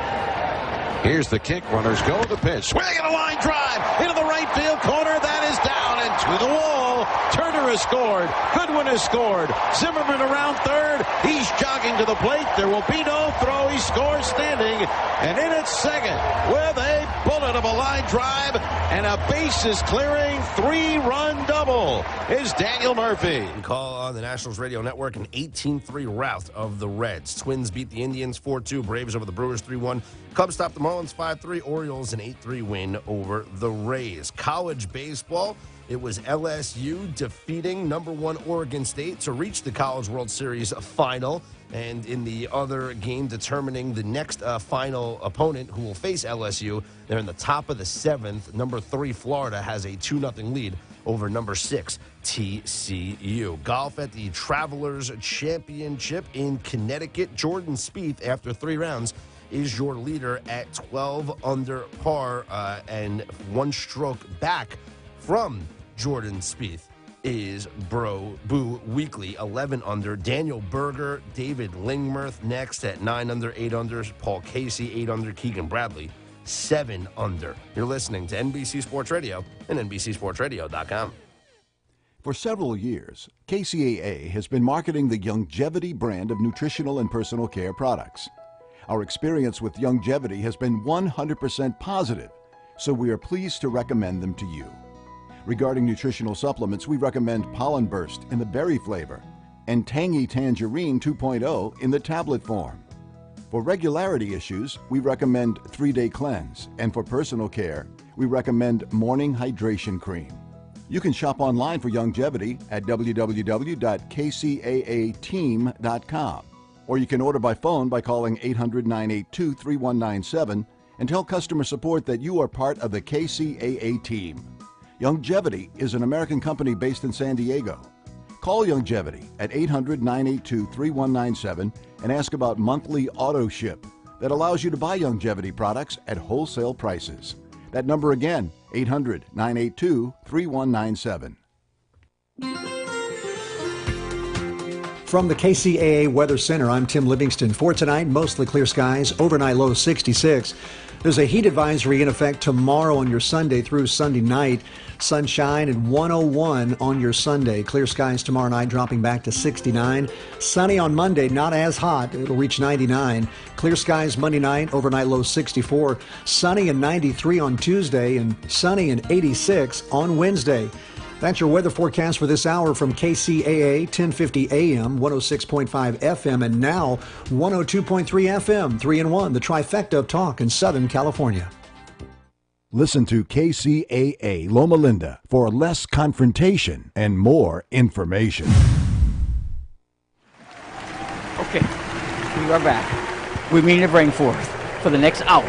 Here's the kick. Runners go. The pitch. Swing and a line drive into the right field corner. That is down and to the wall. Turner has scored. Goodwin has scored. Zimmerman around third. He's jogging to the plate. There will be no throw. He scores standing. And in at second with a bullet of a line drive and a bases clearing 3-run double is Daniel Murphy. And call on the Nationals Radio Network an 18-3 rout of the Reds. Twins beat the Indians 4-2. Braves over the Brewers 3-1. Cubs stopped the Marlins 5-3. Orioles an 8-3 win over the Rays. College baseball. It was LSU defeating number 1 Oregon State to reach the College World Series final. And in the other game determining the next final opponent who will face LSU, they're in the top of the 7th. Number 3 Florida has a 2-0 lead over number 6 TCU. Golf at the Travelers Championship in Connecticut. Jordan Spieth, after 3 rounds, is your leader at 12 under par and 1 stroke back from Jordan Spieth is Boo Weekly, 11 under. Daniel Berger, David Lingmerth next at 9 under, 8 under. Paul Casey, 8 under. Keegan Bradley, 7 under. You're listening to NBC Sports Radio and NBCSportsRadio.com. For several years, KCAA has been marketing the Youngevity brand of nutritional and personal care products. Our experience with Youngevity has been 100% positive, so we are pleased to recommend them to you. Regarding nutritional supplements, we recommend Pollen Burst in the berry flavor and Tangy Tangerine 2.0 in the tablet form. For regularity issues, we recommend 3-Day Cleanse, and for personal care, we recommend Morning Hydration Cream. You can shop online for Youngevity at www.kcaateam.com, or you can order by phone by calling 800-982-3197 and tell customer support that you are part of the KCAA team. Youngevity is an American company based in San Diego. Call Longevity at 800-982-3197 and ask about monthly auto ship that allows you to buy Longevity products at wholesale prices. That number again, 800-982-3197. From the Kcaa Weather Center, I'm Tim Livingston. For tonight, mostly clear skies, overnight low 66. There's a heat advisory in effect tomorrow on your Sunday through Sunday night. Sunshine and 101 on your Sunday. Clear skies tomorrow night, dropping back to 69. Sunny on Monday, not as hot. It'll reach 99. Clear skies Monday night, overnight low 64. Sunny and 93 on Tuesday, and sunny and 86 on Wednesday. That's your weather forecast for this hour from KCAA, 1050 AM, 106.5 FM, and now 102.3 FM, 3-in-1, the trifecta of talk in Southern California. Listen to KCAA Loma Linda for less confrontation and more information. Okay, we are back. We mean to bring forth for the next hour,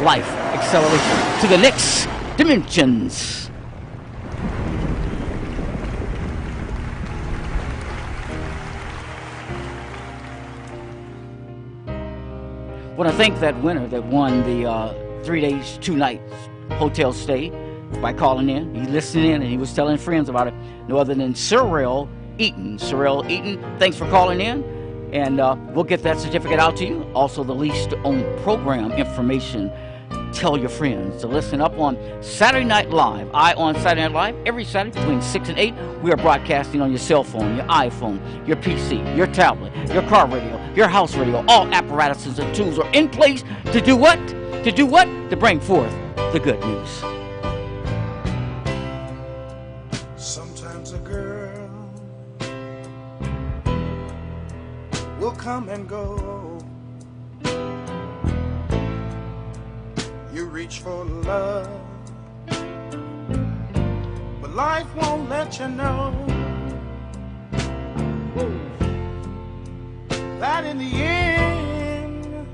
life acceleration to the next dimensions. I want to thank that winner that won the 3 days, 2 nights hotel stay by calling in. He listened in and he was telling friends about it. No other than Cyril Eaton. Cyril Eaton, thanks for calling in. And we'll get that certificate out to you. Also, the least on program information. Tell your friends to listen up on Saturday Night Live. On Saturday Night Live, every Saturday between 6 and 8, we are broadcasting on your cell phone, your iPhone, your PC, your tablet, your car radio, your house radio. All apparatuses and tools are in place to do what? To do what? To bring forth the good news. Sometimes a girl will come and go. You reach for love, but life won't let you know that in the end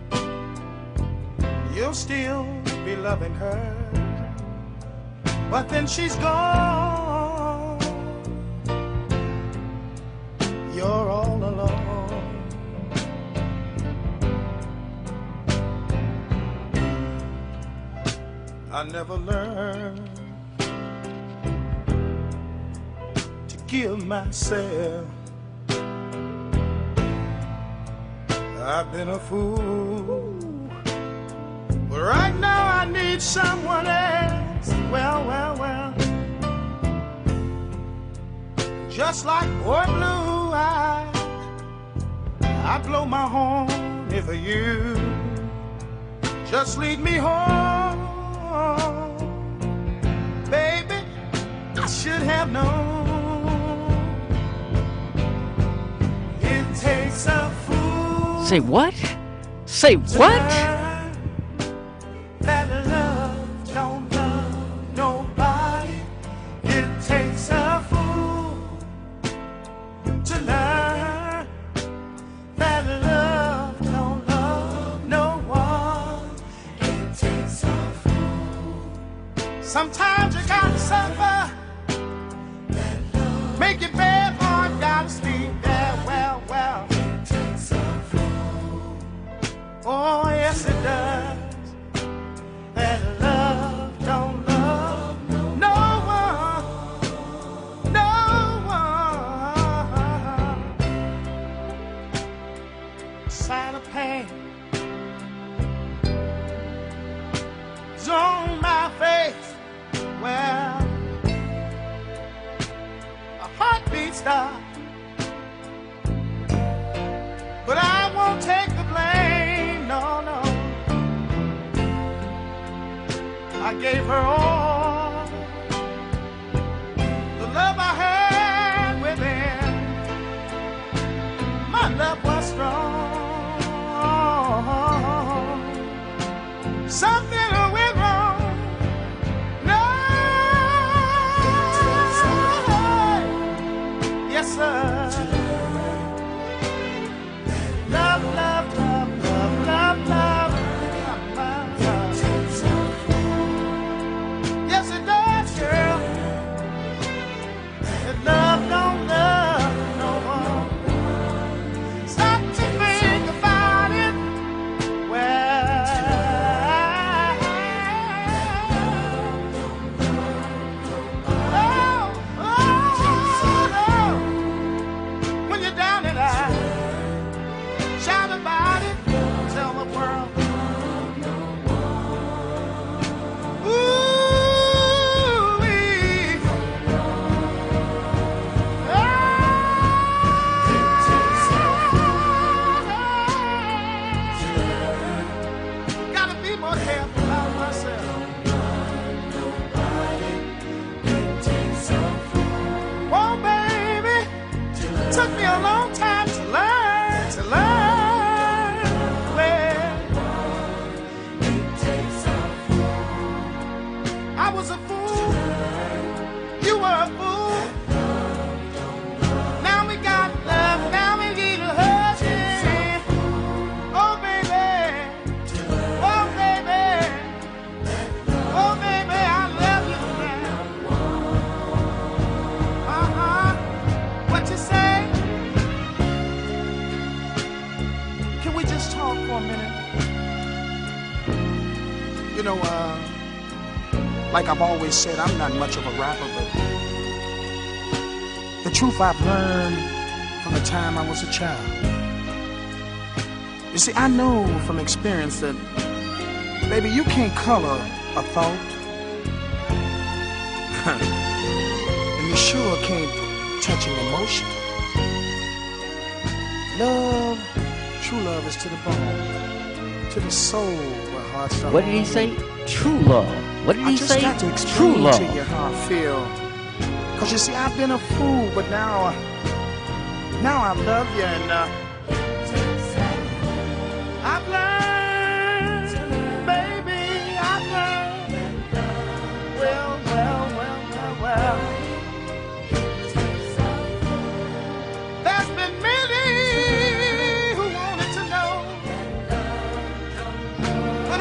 you'll still be loving her. But then she's gone, you're all alone. I never learned to give myself. I've been a fool, but right now I need someone else. Well, just like boy blue, I blow my horn if you just lead me home. Baby, I should have known. It takes a fool. Say what? Say what? That love don't love nobody. It takes a fool to learn that love don't love no one. It takes a fool. Sometimes you gotta suffer, make your bed hard, gotta sleep there. Well, it takes a fool. Oh, yes, it does. That love don't love no one, no one. Sign of pain is on my face. Well, a heartbeat stopped, but I won't take the blame, no. I gave her all the love I had within. My love was strong. Something went wrong. No, yes, sir. Love, love, love, love, love, love. Yes, it does, girl. That love don't love was a fool. You were a fool. Now we got love. Now we need a husband. Oh, baby. Oh, baby. Oh, baby, I love you now. What you say? Can we just talk for a minute? You know, like I've always said, I'm not much of a rapper, but the truth I've learned from the time I was a child. You see, I know from experience that, baby, you can't color a thought. And you sure can't touch an emotion. Love, true love is to the bone, to the soul where hearts are. What did he say? True love. What did he say? I just got to explain to you how I feel. Cause you see, I've been a fool, but now I love you, and I've learned, baby, I've learned. Well. There's been many who wanted to know, but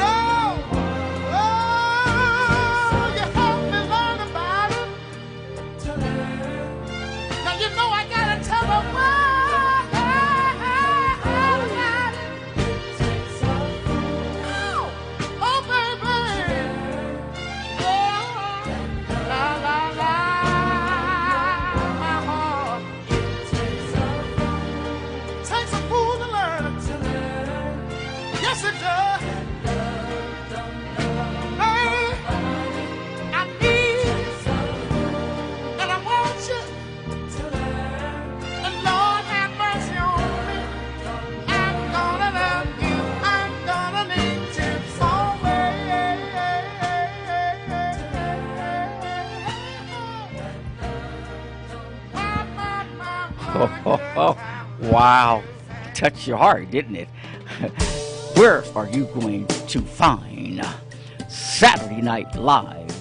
you helped me learn about it. Now you know I gotta tell them why. Oh, baby. Oh, la, la, la. My heart. Takes a fool to learn it. Yes, it does. Hey, I need and I want you. And Lord have mercy on me. I'm gonna love you. I'm gonna need you Oh, wow. Touched your heart, didn't it? Where are you going to find Saturday Night Live?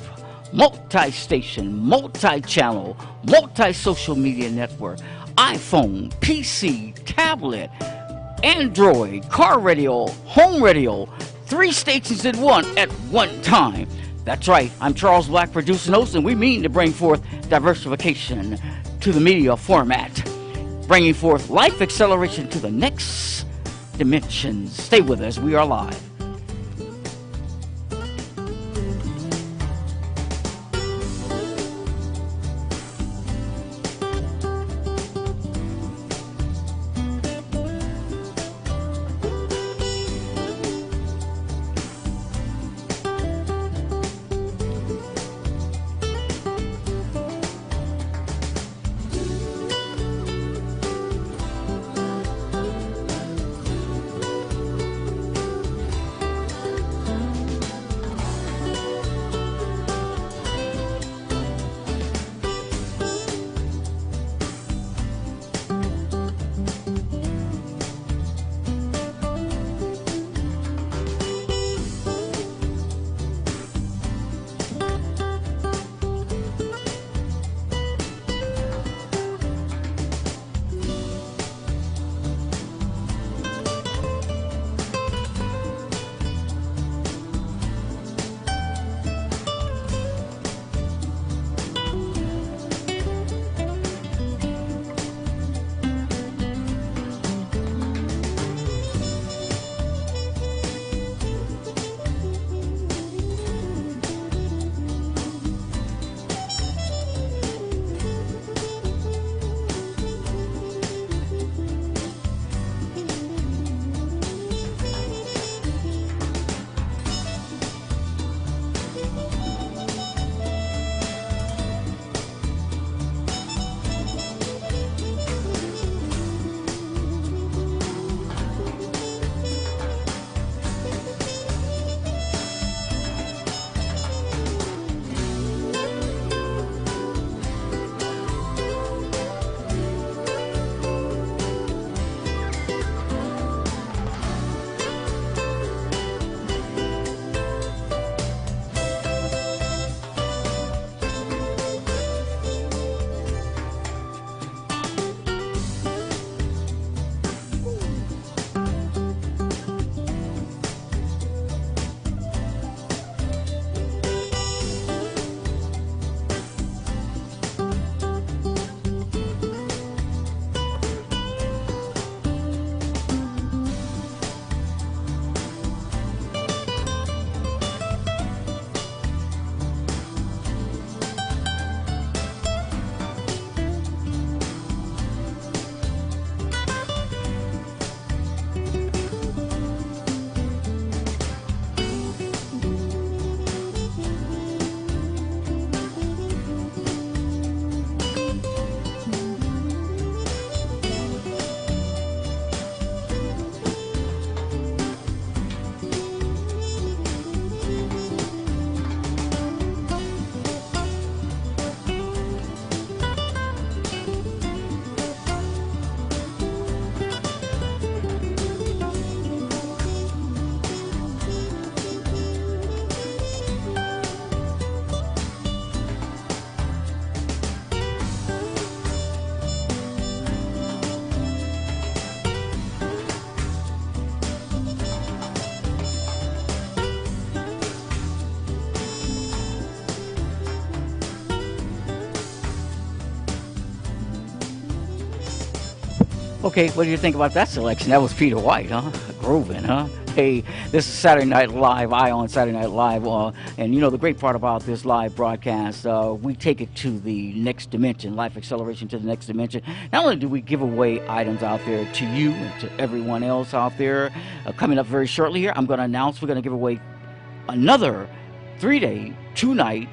Multi-station, multi-channel, multi-social media network, iPhone, PC, tablet, Android, car radio, home radio, 3 stations in one at one time. That's right, I'm Charles Black, producer and host, and we mean to bring forth diversification to the media format, bringing forth life acceleration to the next dimension. Stay with us, we are live. Okay, what do you think about that selection? That was Peter White, huh? Groovin', huh? Hey, this is Saturday Night Live, on Saturday Night Live. And you know, the great part about this live broadcast, we take it to the next dimension, life acceleration to the next dimension. Not only do we give away items out there to you and to everyone else out there, coming up very shortly here, I'm going to announce we're going to give away another 3-day, 2-night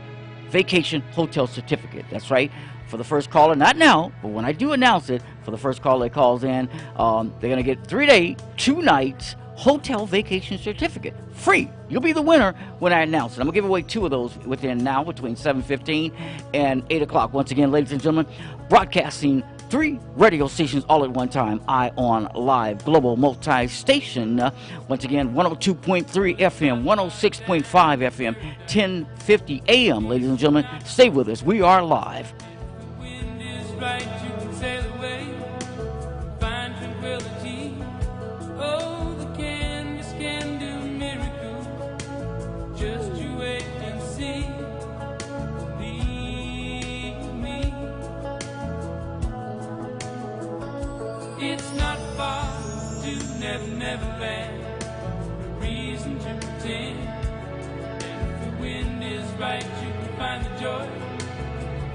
vacation hotel certificate. That's right. For the first caller, not now, but when I do announce it, for the first caller that calls in, they're going to get 3-day, 2-night hotel vacation certificate. Free. You'll be the winner when I announce it. I'm going to give away 2 of those within now, between 7:15 and 8 o'clock. Once again, ladies and gentlemen, broadcasting 3 radio stations all at one time. On Live, global multi-station. Once again, 102.3 FM, 106.5 FM, 1050 AM. Ladies and gentlemen, stay with us. We are live. Right, you can sail away, find tranquility. Oh, the canvas can do miracles. Just you wait and see. Believe me. It's not far to never land. No reason to pretend. And if the wind is right, you can find the joy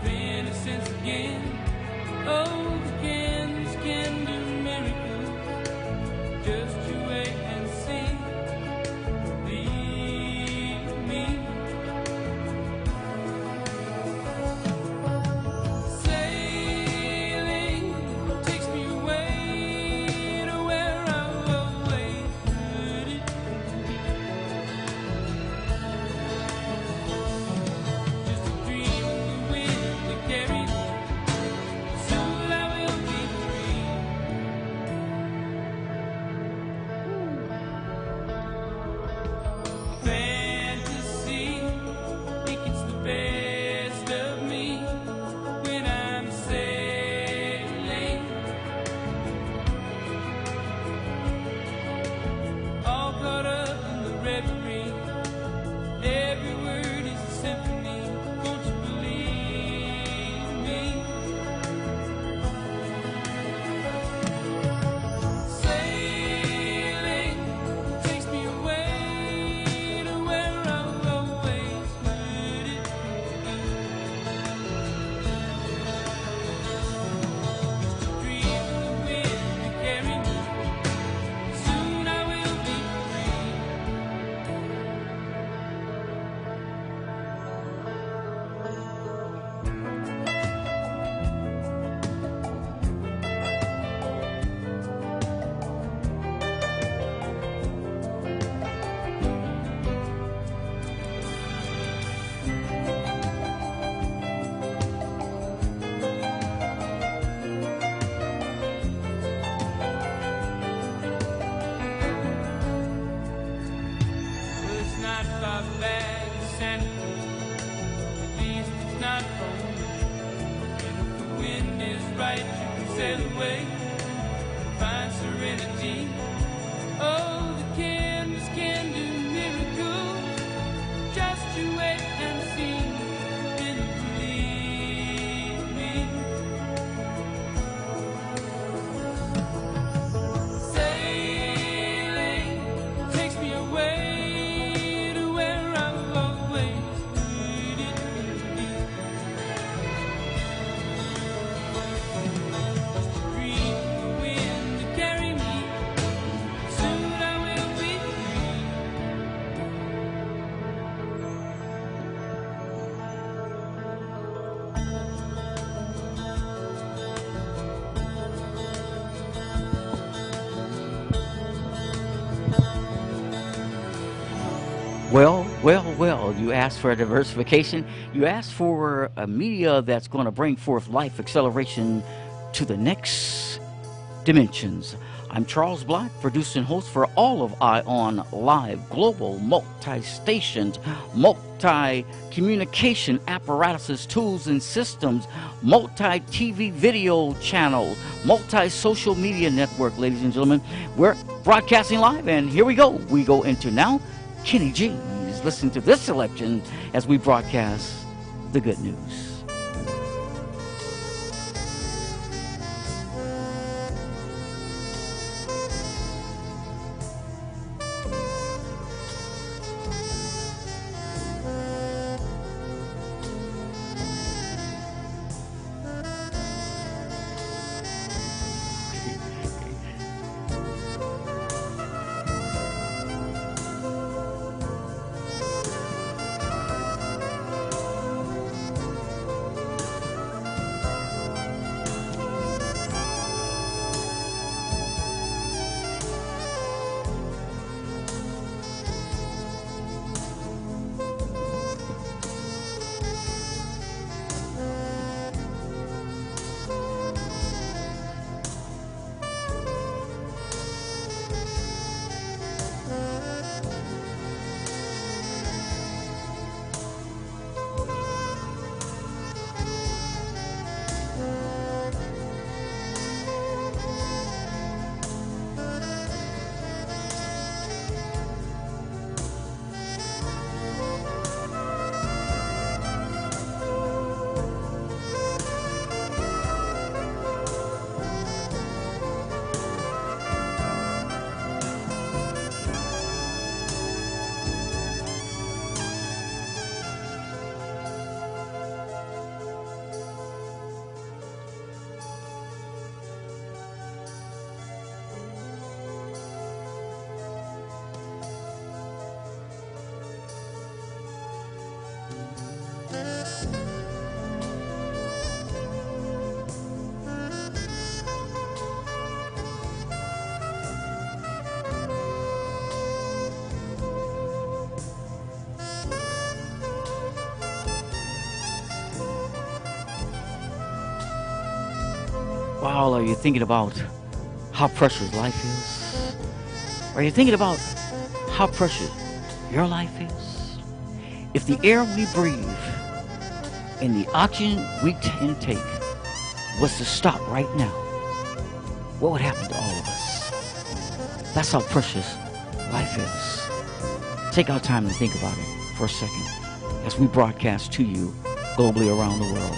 of innocence again. Oh, the cans can do miracles. Just you wait and see. Believe me. Sailing takes me away to where I've always heard it. Just a dream of the wind that carries. Well, you asked for a diversification. You asked for a media that's going to bring forth life acceleration to the next dimensions. I'm Charles Black, producer and host for all of ION Live, global multi-stations, multi-communication apparatuses, tools and systems, multi-TV video channel, multi-social media network, ladies and gentlemen. We're broadcasting live, and here we go. We go into now Kenny G's. Listen to this selection as we broadcast the good news. Wow, are you thinking about how precious life is? Are you thinking about how precious your life is? If the air we breathe and the oxygen we intake was to stop right now, what would happen to all of us? That's how precious life is. Take our time to think about it for a second as we broadcast to you globally around the world.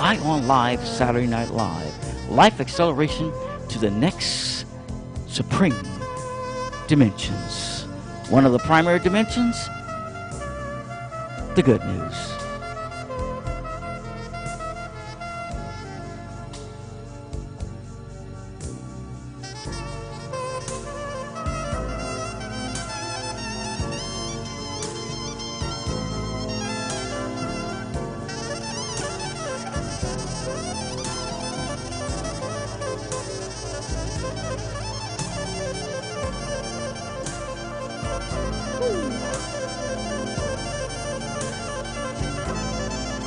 On Live, Saturday Night Live. Life acceleration to the next supreme dimensions. One of the primary dimensions, the good news.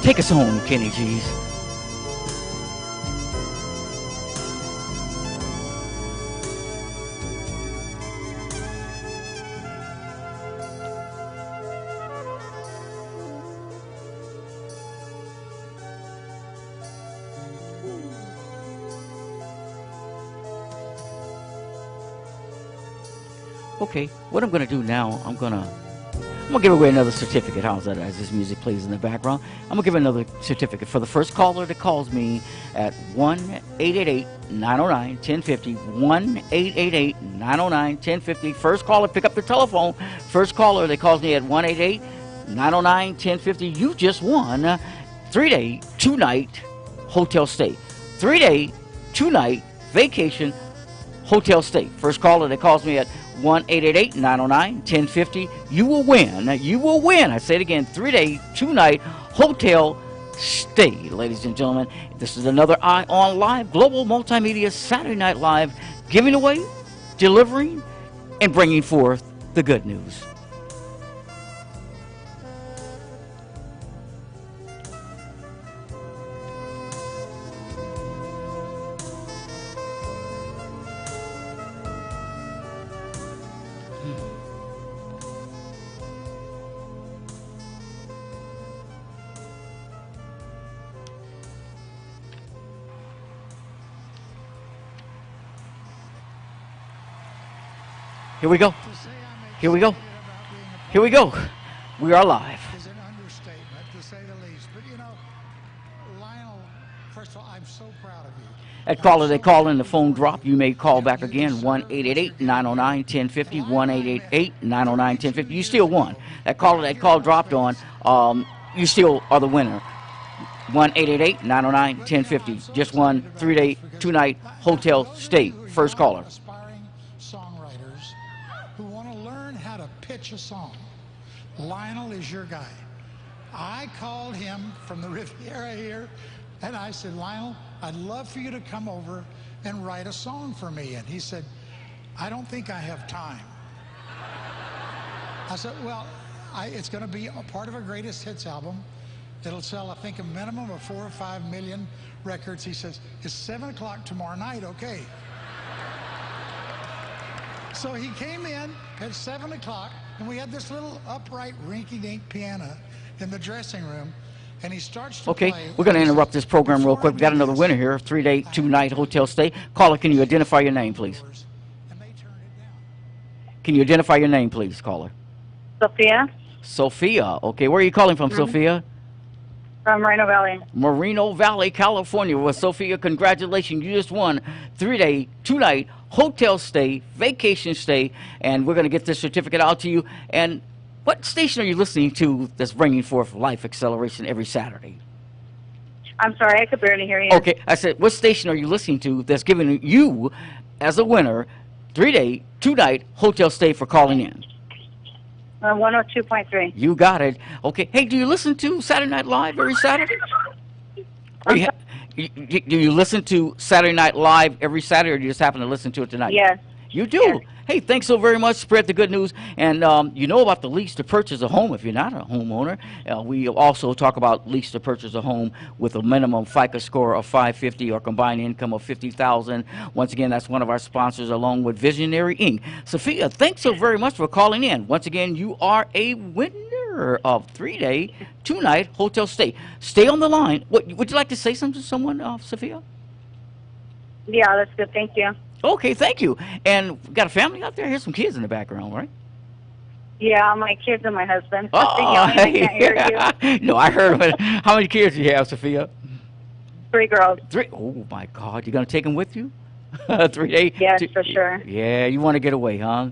Take us home, Kenny G's. Okay, what I'm going to do now, I'm going to give away another certificate. How's that as this music plays in the background? I'm going to give another certificate for the first caller that calls me at 1-888-909-1050. 1-888-909-1050. First caller, pick up the telephone. First caller that calls me at 1-888-909-1050. You just won 3-day, 2-night hotel stay. 3-day, 2-night vacation hotel stay. First caller that calls me at 1-888-909-1050. You will win. You will win. I say it again. 3-day, 2-night hotel stay. Ladies and gentlemen, this is another on Live Global Multimedia Saturday Night Live, giving away, delivering, and bringing forth the good news. Here we go. Here we go. Here we go. We are live. Is an understatement, to say the least. But, you know, Lionel, first of all, I'm so proud of you. That caller, they call in, the phone drop. You may call back again, 1-888-909-1050, 1-888-909-1050. You still won. That caller, that call dropped on, you still are the winner. 1-888-909-1050. Just won 3-day, 2-night hotel stay. First caller. Pitch a song. Lionel is your guy. I called him from the Riviera here, and I said, Lionel, I'd love for you to come over and write a song for me. And he said, I don't think I have time. I said, well, it's going to be a part of a greatest hits album. It'll sell, I think, a minimum of 4 or 5 million records. He says, it's 7 o'clock tomorrow night, okay? So he came in at 7 o'clock, and we had this little upright rinky-dink piano in the dressing room, and he starts to play. We're going to interrupt this program real quick. We got another winner here, 3-day, 2-night hotel stay. Caller, can you identify your name, please? Can you identify your name, please, caller? Sophia. Sophia. Okay, where are you calling from, Sophia? From Moreno Valley. Moreno Valley, California. Well, Sophia, congratulations. You just won 3-day, 2-night hotel stay, vacation stay, and we're going to get this certificate out to you. And what station are you listening to that's bringing forth Life Acceleration every Saturday? I'm sorry, I could barely hear you. Okay, I said, what station are you listening to that's giving you, as a winner, 3-day, 2-night hotel stay for calling in? 102.3. You got it. Okay. Hey, do you listen to Saturday Night Live every Saturday? Do you listen to Saturday Night Live every Saturday, or do you just happen to listen to it tonight? Yes. You do. Hey, thanks so very much. Spread the good news. And you know about the lease to purchase a home if you're not a homeowner. We also talk about lease to purchase a home with a minimum FICO score of 550 or combined income of 50,000. Once again, that's one of our sponsors along with Visionary Inc. Sophia, thanks so very much for calling in. Once again, you are a winner of 3-day, 2-night hotel stay. Stay on the line. Would you like to say something to someone, Sophia? Yeah, that's good. Thank you. Okay, thank you. And got a family out there? Here's some kids in the background, right? Yeah, my kids and my husband. Oh, I can't hear you. No, I heard of it. How many kids do you have, Sophia? 3 girls. 3? Oh, my God. You going to take them with you? 3 days? Yes, for sure. Yeah, you want to get away, huh?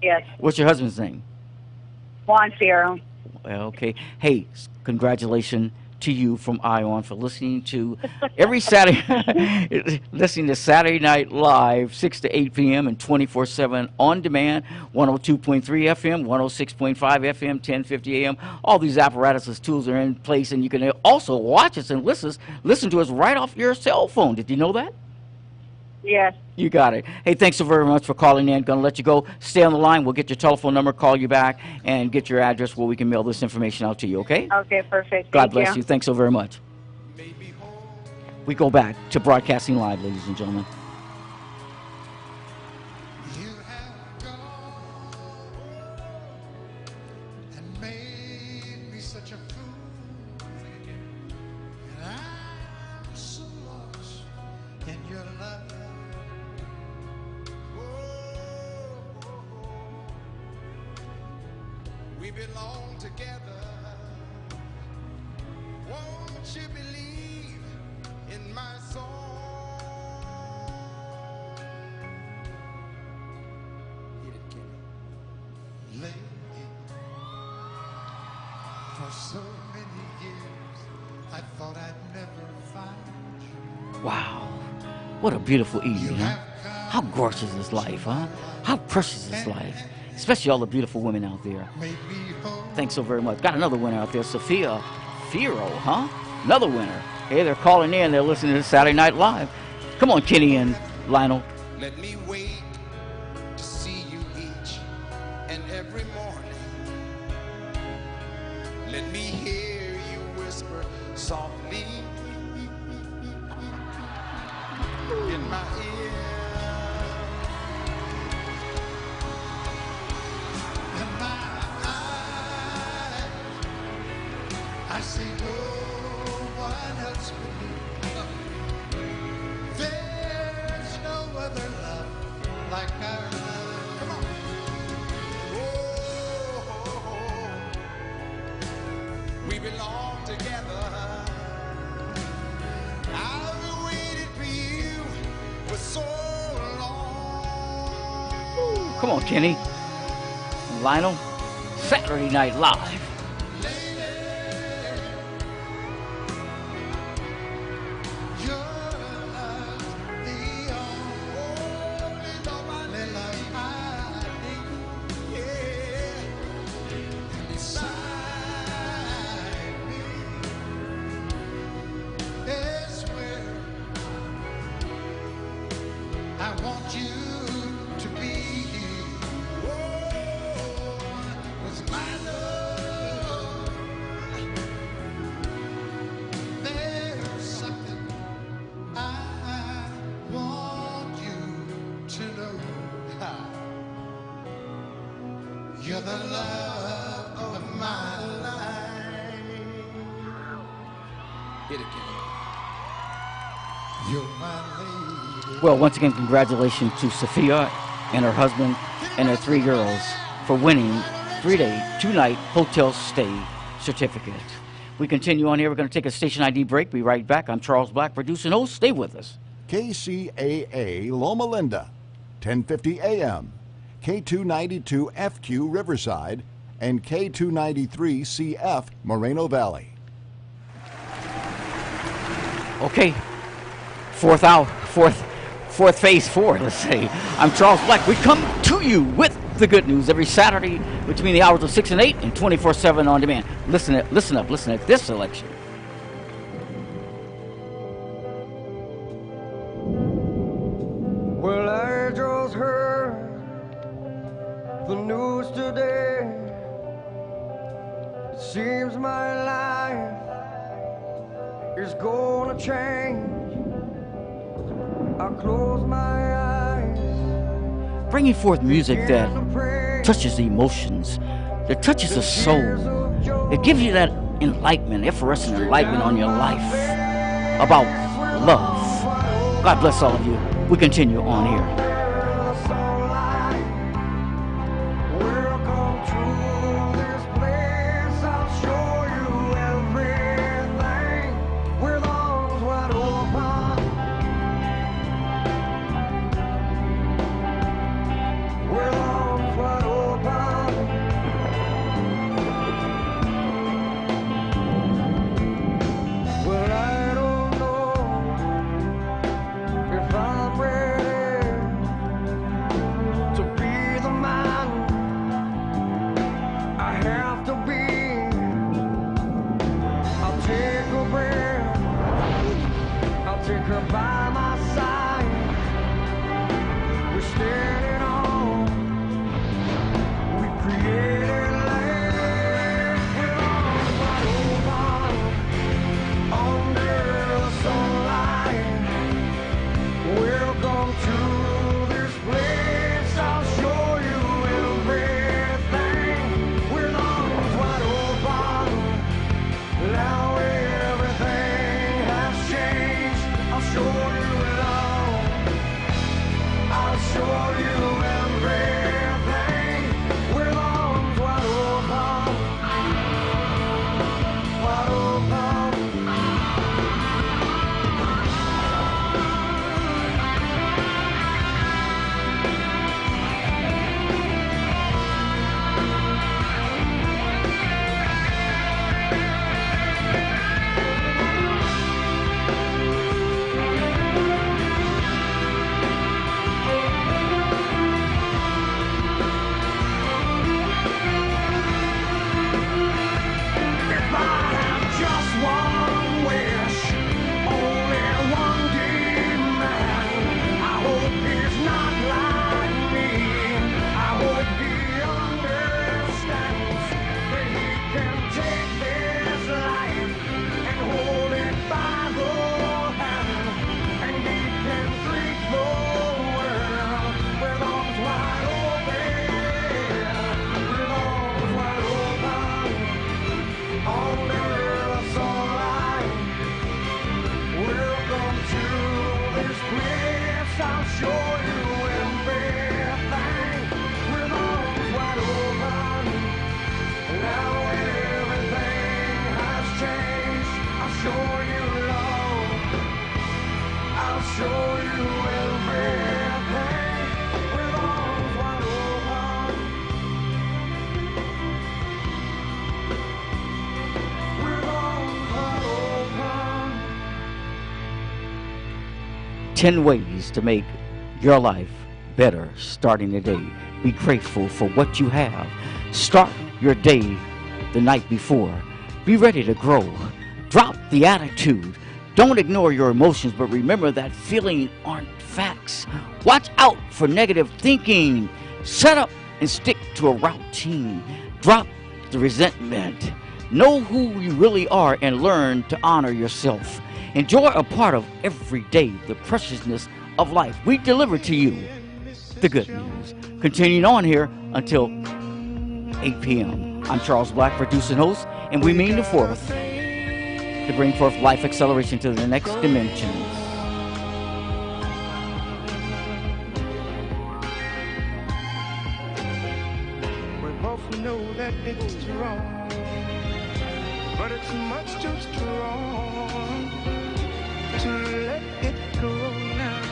Yes. What's your husband's name? Juan Fierro. Okay. Hey, congratulations to you from ION for listening to every Saturday, listening to Saturday Night Live, 6 to 8 p.m. and 24/7 on demand, 102.3 FM, 106.5 FM, 1050 AM. All these apparatuses, tools are in place, and you can also watch us and listen to us right off your cell phone. Did you know that? Yes. You got it. Hey, thanks so very much for calling in. Going to let you go. Stay on the line. We'll get your telephone number, call you back, and get your address where we can mail this information out to you, okay? Okay, perfect. God bless you. Thanks so very much. We go back to broadcasting live, ladies and gentlemen. We belong together. Won't you believe in my song? Hit it, Kenny. Lady, for so many years, I thought I'd never find you. Wow. What a beautiful evening, huh? How gorgeous is life, huh? How precious is life? Especially all the beautiful women out there. Thanks so very much. Got another winner out there, Sophia Fierro, huh? Another winner. Hey, they're calling in. They're listening to Saturday Night Live. Come on, Kenny and Lionel. Let me wait to see you each and every morning. Let me hear you whisper softly in my ear. In my eyes, I see no one else but you. There's no other love like our love. Come on. Oh, we belong together. I've waited for you for so long. Come on, Kenny. Lionel, Saturday Night Live. I want you to be with my love. There's something I want you to know. You're the love of my life. Hit it, Kenny. You're my lady. Well, once again, congratulations to Sophia and her husband and their 3 girls for winning 3-day, 2-night hotel stay certificate. We continue on here. We're going to take a station ID break. Be right back. I'm Charles Black, producer and host. Stay with us. KCAA Loma Linda, 1050 AM, K292 FQ Riverside, and K293 CF Moreno Valley. Okay, fourth phase 4, let's say. I'm Charles Black. We come to you with the good news every Saturday between the hours of 6 and 8 and 24/7 on demand. Listen at this selection. Well, the news today. It seems my life is gonna change. I close my eyes. Bringing forth music that touches the emotions, that touches the soul. It gives you that enlightenment, effervescent enlightenment on your life about love. God bless all of you. We continue on here. Ten ways to make your life better starting the day. Be grateful for what you have. Start your day the night before. Be ready to grow. Drop the attitude. Don't ignore your emotions, but remember that feelings aren't facts. Watch out for negative thinking. Set up and stick to a routine. Drop the resentment. Know who you really are and learn to honor yourself. Enjoy a part of every day, the preciousness of life. We deliver to you the good news. Continuing on here until 8 p.m. I'm Charles Black, producer and host, and we mean the fourth to bring forth life acceleration to the next dimension. We both know that it's wrong, but it's much too strong to let it go now.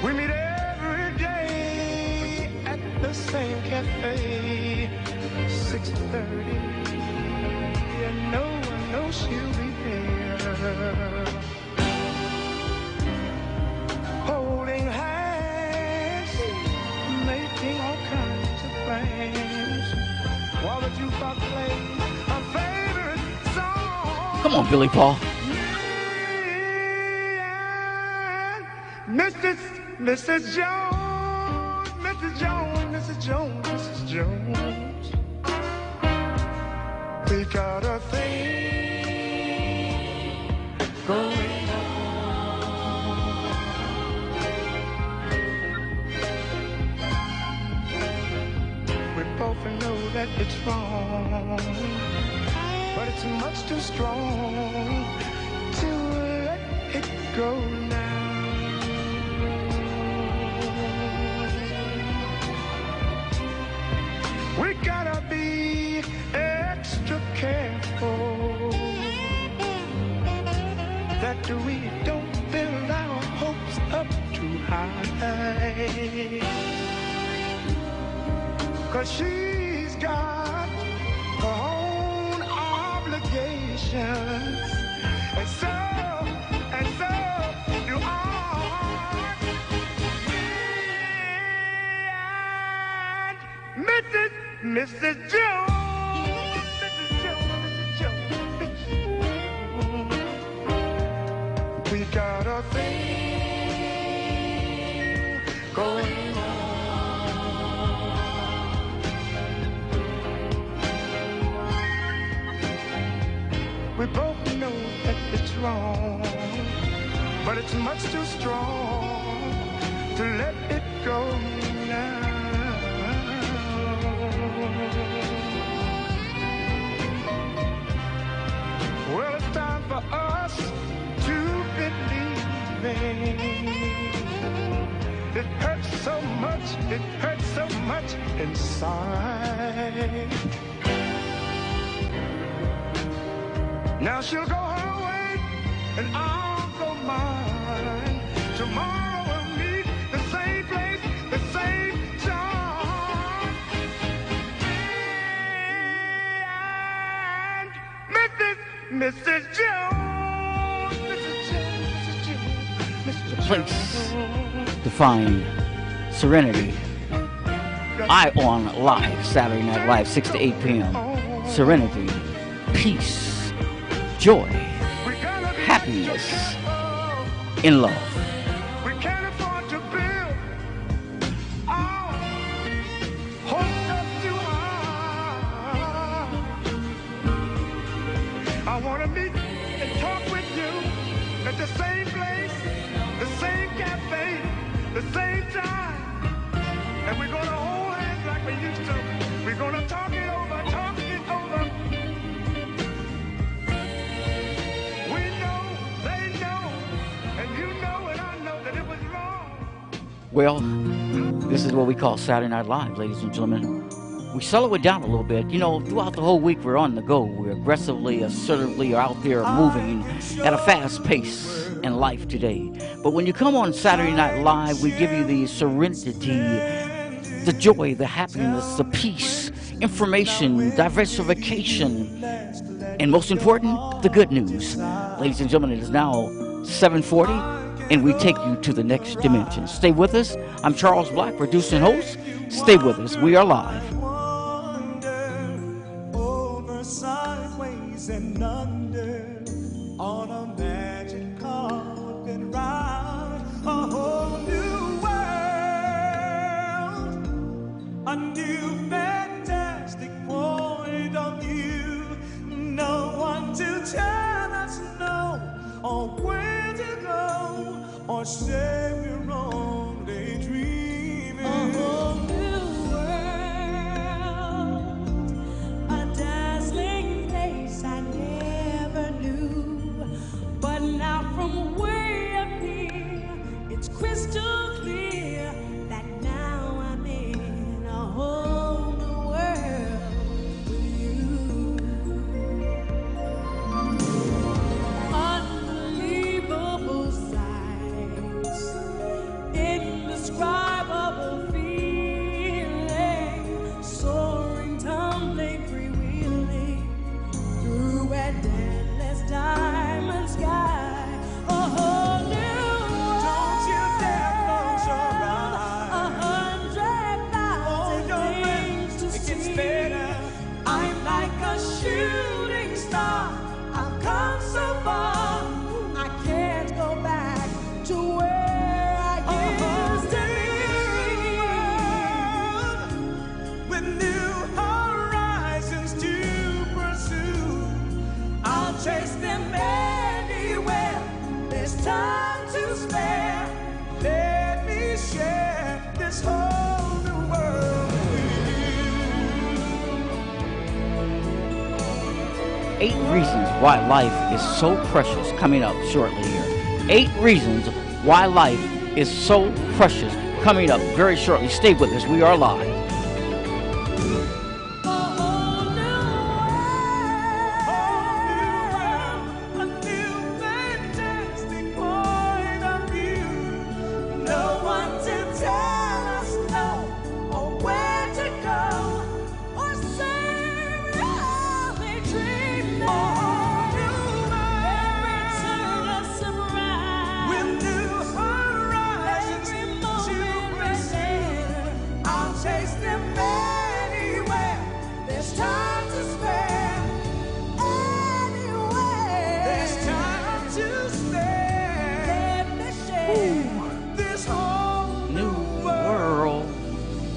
We meet every day at the same cafe, 6:30. And no one knows she'll be there, holding hands, making all kinds of plans, while the jukebox plays a favorite song. Come on, Billy Paul. Mr. Mrs. Jones, Mrs. Jones, Mrs. Jones, Mrs. Jones. We got a thing going on. We both know that it's wrong, but it's much too strong to let it go now. We gotta be extra careful that we don't build our hopes up too high. 'Cause she's got her own obligations, and so do I. Mrs. Jones, Mrs. Jones, Mrs. Jones. We got a thing going on. We both know that it's wrong, but it's much too strong to let it go now. Well, it's time for us to believe. It hurts so much inside. Now she'll go her way and I'll go mine. Tomorrow we'll meet the same place, the same time. And Mrs. Jones, Mrs. Jones, Mrs. Jones, Mrs. Jones. Place to find serenity. I on live, Saturday Night Live, 6 to 8 p.m. Serenity, peace, joy, happiness, in love. We can't afford to build our hopes up too high. I want to meet and talk with you at the same place, the same cafe, the same time. And we're going to hold hands like we used to. We're going to talk it over, talk it over. We know, they know, and you know and I know that it was wrong. Well, this is what we call Saturday Night Live, ladies and gentlemen. We slow it down a little bit. You know, throughout the whole week, we're on the go. We're aggressively, assertively out there moving at a fast pace in life today. But when you come on Saturday Night Live, we give you the serenity, the joy, the happiness, the peace, information, diversification, and most important, the good news. Ladies and gentlemen, it is now 7:40, and we take you to the next dimension. Stay with us. I'm Charles Black, producer and host. Stay with us. We are live. Over, sideways, and under on a magic carpet ride, a whole new world, a new fantastic point of view. No one to tell us no, or where to go, or say we're only dreaming. A whole new world, a dazzling place I never knew. But now from way up here, it's crystal clear that now I'm in a whole new world with you. Unbelievable sights 8 reasons why life is so precious coming up shortly here. 8 reasons why life is so precious coming up very shortly. Stay with us. We are live.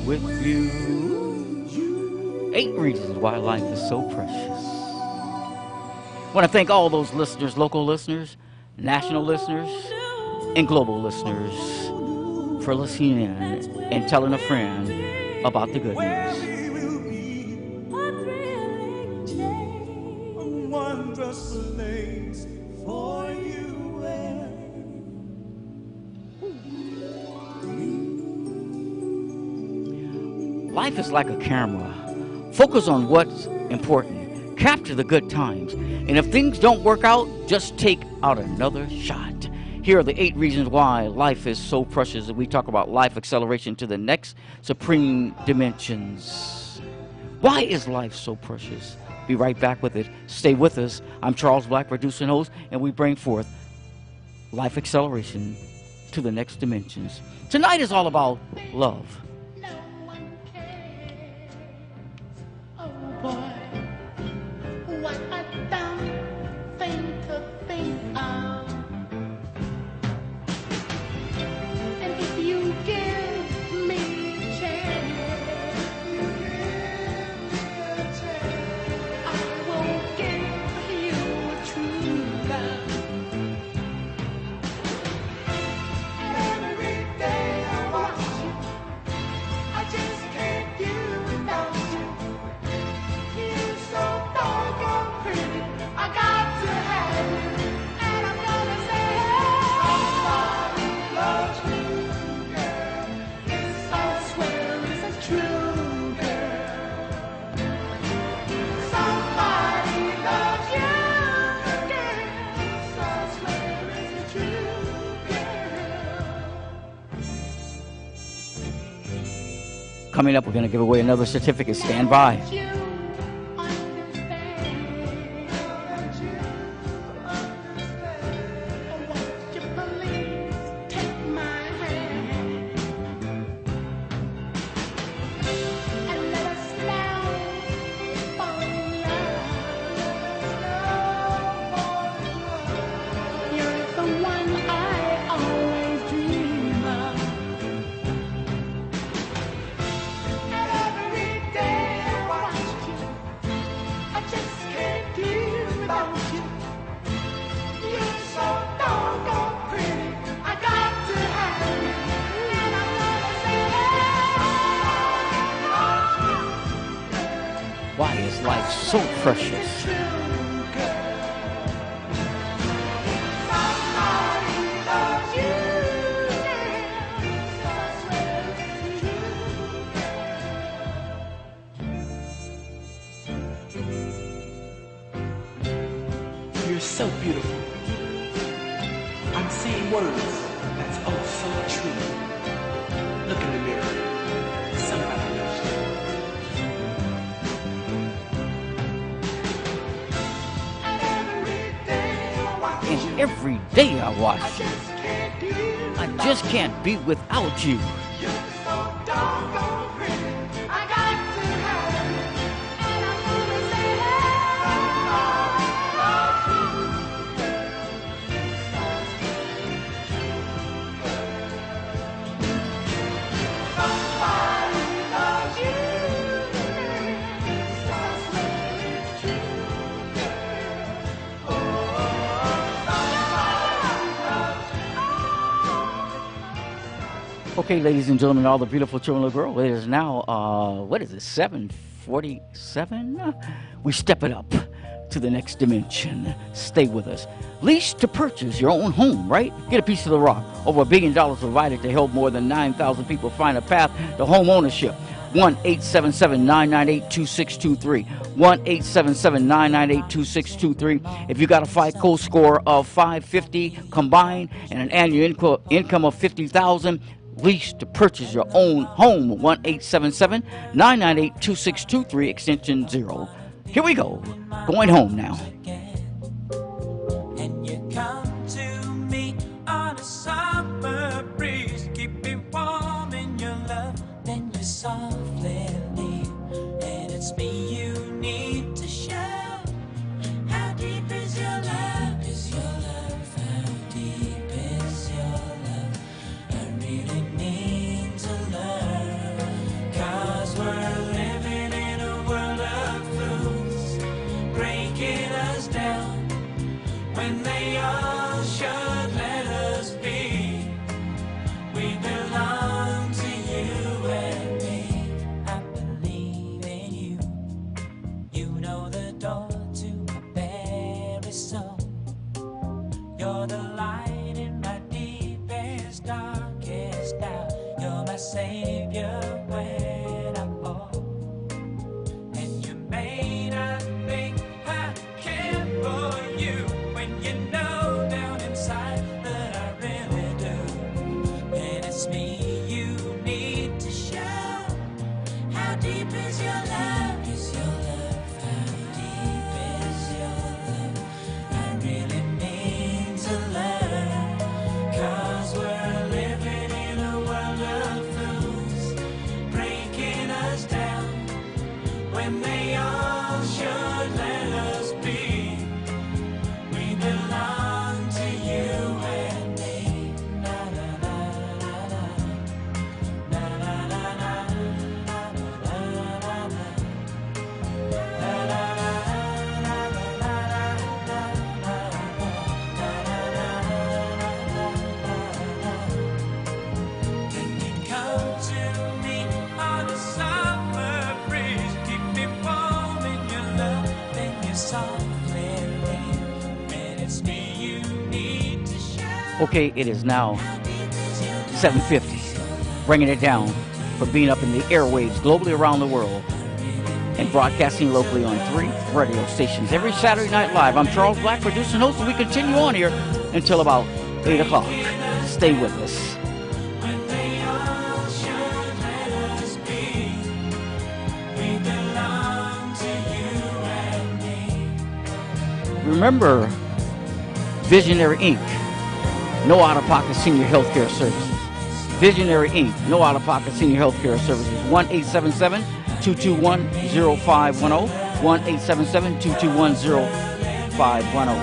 With you. 8 reasons why life is so precious. I want to thank all those listeners, local listeners, national listeners, and global listeners for listening in and telling a friend about the good news. Life is like a camera. Focus on what's important. Capture the good times. And if things don't work out, just take out another shot. Here are the 8 reasons why life is so precious. We talk about life acceleration to the next supreme dimensions. Why is life so precious? Be right back with it. Stay with us. I'm Charles Black, producer and host, and we bring forth life acceleration to the next dimensions. Tonight is all about love. What a dumb thing to think of. And if you give me a chance, I will give you a true love. And every day I watch you, I just can't do without you. You're so doggone pretty, I got to have you, and I'm gonna say, somebody loves you, girl. This I swear is a true girl. Somebody loves you, girl. This I swear is a true girl. Coming up, we're going to give away another certificate. Stand by. Why is life so precious? You're so beautiful. I'm saying words that's oh so true. Look in the mirror. Somebody loves you. And every day I watch you. I just can't be without you. Okay, ladies and gentlemen, all the beautiful children of the world, it is now, what is it, 7:47? We step it up. to the next dimension. Stay with us. Lease to purchase your own home, right? Get a piece of the rock. Over $1 billion provided to help more than 9,000 people find a path to home ownership. 1-877-998-2623. 1-877-998-2623. If you got a FICO score of 550 combined and an annual income of $50,000, lease to purchase your own home. 1-877-998-2623, extension 0. Here we go. Going home now. And you come to me on a summer breeze, keep me warm in your love, then you softly leave, and it's me you need to show. How deep is your love? Is your love? How deep is your love? I really need to learn, 'cause we're living in a world of fools, breaking us down when they all should let us be. We belong to you and me. I believe in you. You know the door to my very soul. You're the light in my deepest, darkest doubt. You're my savior when I fall. And you may not think I care for you, when you know down inside that I really do. And it's me you need to show. How deep is your love? Is your love? How deep is your love? I really mean to learn, 'cause we're living in a world of fools, breaking us down when they all should let us be. We belong to you and me. Na na na na na. Na na na na. Na na na na. Na na na Then you come to me on a summer breeze, keep me warm in your love, then you softly leave, and it's me you need to show. Okay, it is now 7:50. Bringing it down for being up in the airwaves globally around the world and broadcasting locally on 3 radio stations every Saturday night live. I'm Charles Black, producer and host, and we continue on here until about 8 o'clock. Stay with us. When they all should let us be. We belong to you and me. Remember Visionary Inc., no out-of-pocket senior health care services. Visionary Inc., no out-of-pocket senior health care services. 1-877-221-0510. 1-877-221-0510.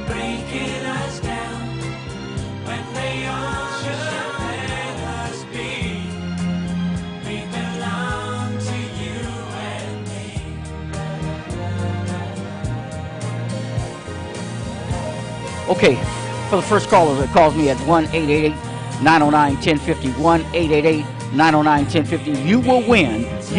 Breaking us down when they all should let us be. We belong to you and me. Okay, for the first caller that calls me at 1-888-909-1050, 1-888-909-1050, you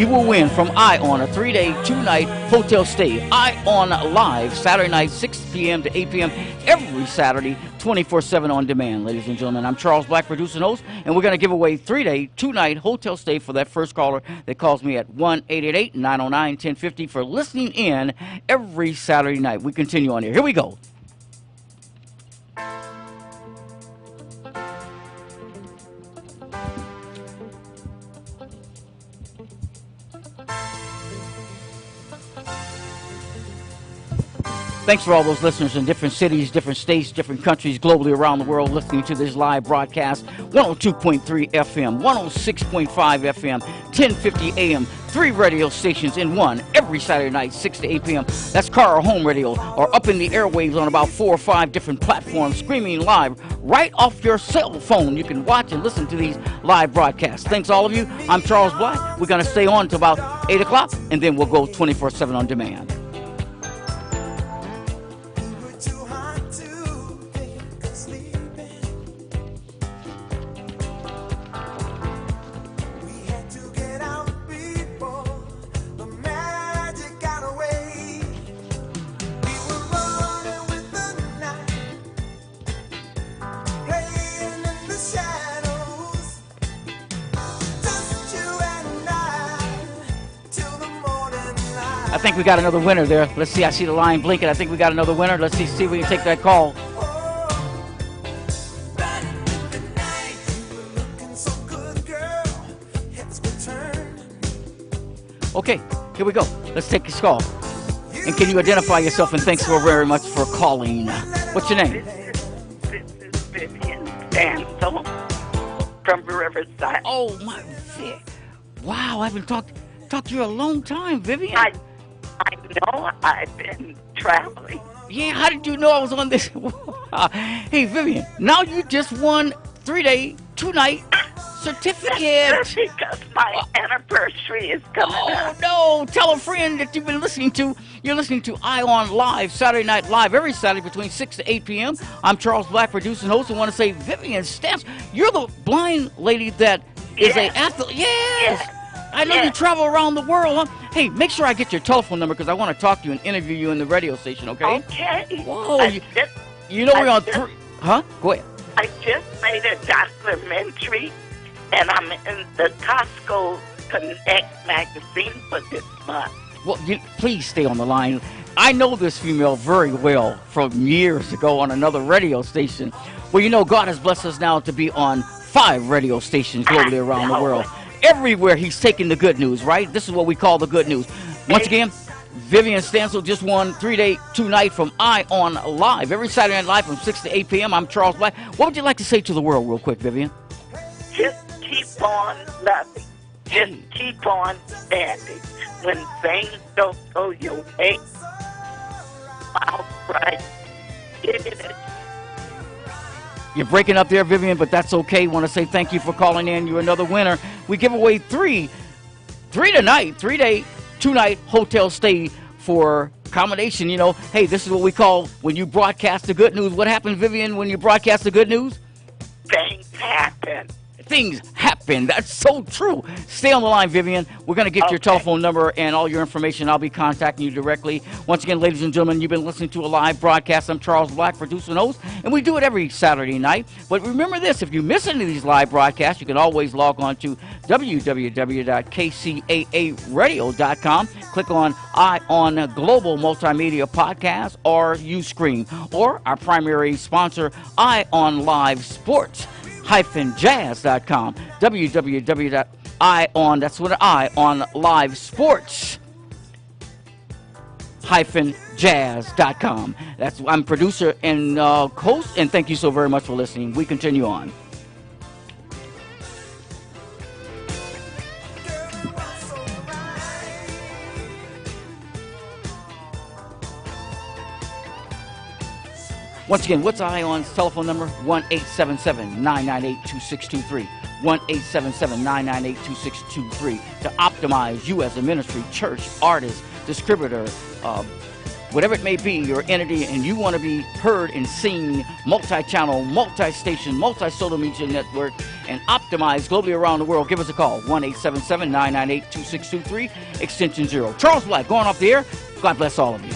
will win from ION a 3-day, 2-night hotel stay. ION Live, Saturday night, 6 p.m. to 8 p.m. every Saturday, 24/7 on demand. Ladies and gentlemen, I'm Charles Black, producer and host, and we're going to give away 3-day, 2-night hotel stay for that first caller that calls me at 1-888-909-1050 for listening in every Saturday night. We continue on here. Here we go. Thanks for all those listeners in different cities, different states, different countries, globally around the world listening to this live broadcast. 102.3 FM, 106.5 FM, 1050 AM, 3 radio stations in one every Saturday night, 6 to 8 p.m. That's car or home radio, or up in the airwaves on about 4 or 5 different platforms, streaming live right off your cell phone. You can watch and listen to these live broadcasts. Thanks all of you. I'm Charles Black. We're going to stay on to about 8 o'clock, and then we'll go 24/7 on demand. We had to get out before the magic got away. I think we got another winner there. Let's see. I see the line blinking. I think we got another winner. Let's see if we can take that call. Okay, here we go. Let's take this call. And can you identify yourself? And thanks very much for calling. What's your name? This is Vivian Stansel from Riverside. Oh, my. Wow, I haven't talked to you a long time, Vivian. I know. I've been traveling. Yeah, how did you know I was on this? Hey, Vivian, now you just won 3-day, 2-night certificate. That's because my anniversary is coming up. Oh, no. Tell a friend that you've been listening to. You're listening to ION Live, Saturday Night Live, every Saturday between 6 to 8 p.m. I'm Charles Black, producer and host, and want to say, Vivian Stamps, you're the blind lady that is a athlete. Yes. I know you travel around the world. Huh? Hey, make sure I get your telephone number because I want to talk to you and interview you in the radio station, okay? Okay. Whoa. You know we're on three. Huh? Go ahead. I just made a documentary, and I'm in the Costco Connect magazine for this month. Well, please stay on the line. I know this female very well from years ago on another radio station. Well, you know, God has blessed us now to be on 5 radio stations globally around the world. Everywhere he's taking the good news, right? This is what we call the good news. Once again, Vivian Stansel just won 3-day, 2-night from ION Live. Every Saturday Night Live from 6 to 8 p.m. I'm Charles Black. What would you like to say to the world real quick, Vivian? Just keep on loving. Just keep on standing. When things don't go your way, I'll right. Get it. You're breaking up there, Vivian, but that's okay. Want to say thank you for calling in. You're another winner. We give away three tonight, 3-day, 2-night hotel stay for accommodation. You know, hey, this is what we call when you broadcast the good news. What happens, Vivian, when you broadcast the good news? Things happen. Things happen. That's so true. Stay on the line, Vivian. We're going to get your telephone number and all your information. I'll be contacting you directly. Once again, ladies and gentlemen, you've been listening to a live broadcast. I'm Charles Black, producer and host, and we do it every Saturday night. But remember this, if you miss any of these live broadcasts, you can always log on to www.kcaaradio.com. Click on ION Global Multimedia Podcast or Uscreen, or our primary sponsor, ION Live Sports. -jazz.com, www.ion, that's what I on live sports -jazz.com. I'm producer and host, and thank you so very much for listening. We continue on. Once again, what's ION's telephone number? 1-877-998-2623. 1-877-998-2623. To optimize you as a ministry, church, artist, distributor, whatever it may be, your entity, and you want to be heard and seen, multi-channel, multi-station, multi-social media network, and optimize globally around the world, give us a call. 1-877-998-2623, extension 0. Charles Black, going off the air. God bless all of you.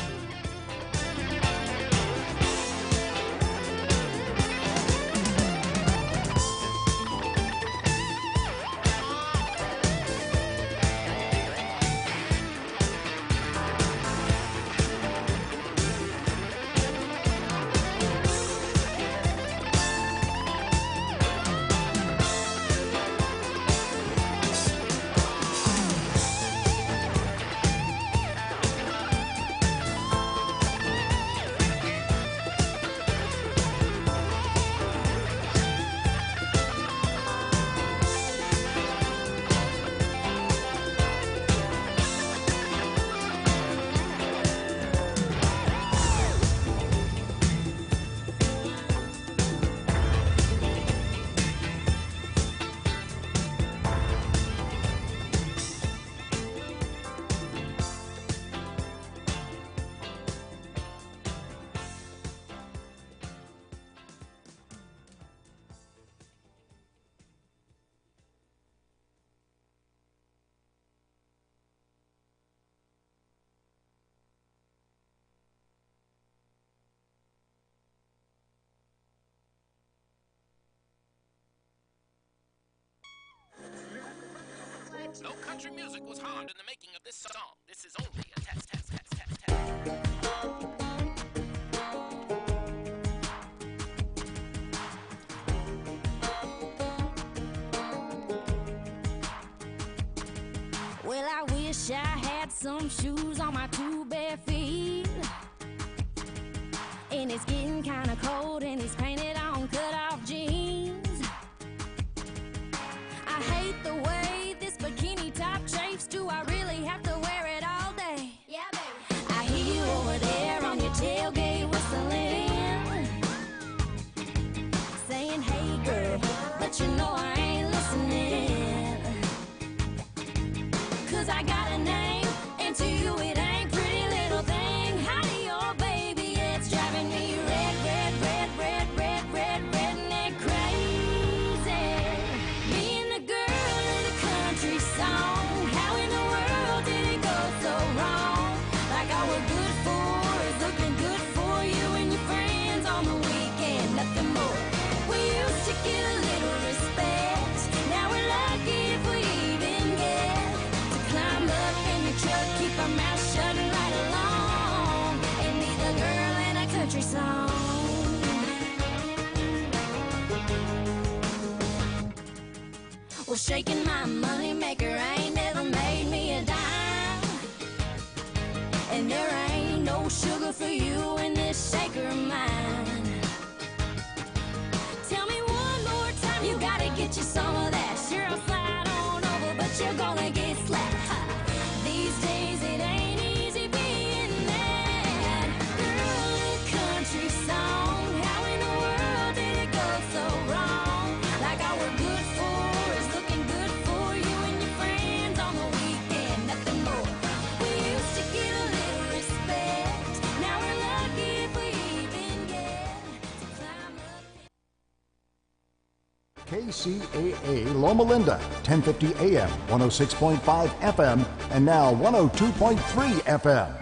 No country music was harmed in the making of this song. This is only a test. Well, I wish I had some shoes on my two bare feet. And it's getting kind of cold and he's painted on cut-off jeans. I hate the way this bikini top chafes. Do I really have to wear it all day? Yeah, baby. I hear you over there on your tailgate whistling, saying, hey girl, but you know I ain't listening. 'Cause I got a name, and to you it ain't pretty little thing. Howdy, your baby, it's driving me red, redneck crazy. Being the girl in a country song, how in the world did it go so wrong? Like all we're good for is looking good for you and your friends on the weekend, nothing more. We used to get a little respect, now we're lucky if we even get to climb up in your truck, keep our mouth shut and ride along, and be the girl in a country song. Well, shaking my money maker ain't never made me a dime, and there ain't no sugar for you in this shaker of mine. Tell me one more time, you gotta get you some of that. Sure, I'll slide on over, but you're gonna get slapped. Ha. These days it ain't easy being that girl in a country song. How in the world did it go so wrong? Like all we're good for is looking good for you and your friends on the weekend, nothing more. We used to get a little respect, now we're lucky if we even get to climb up. KCAA Loma Linda, 1050 AM, 106.5 FM, and now 102.3 FM.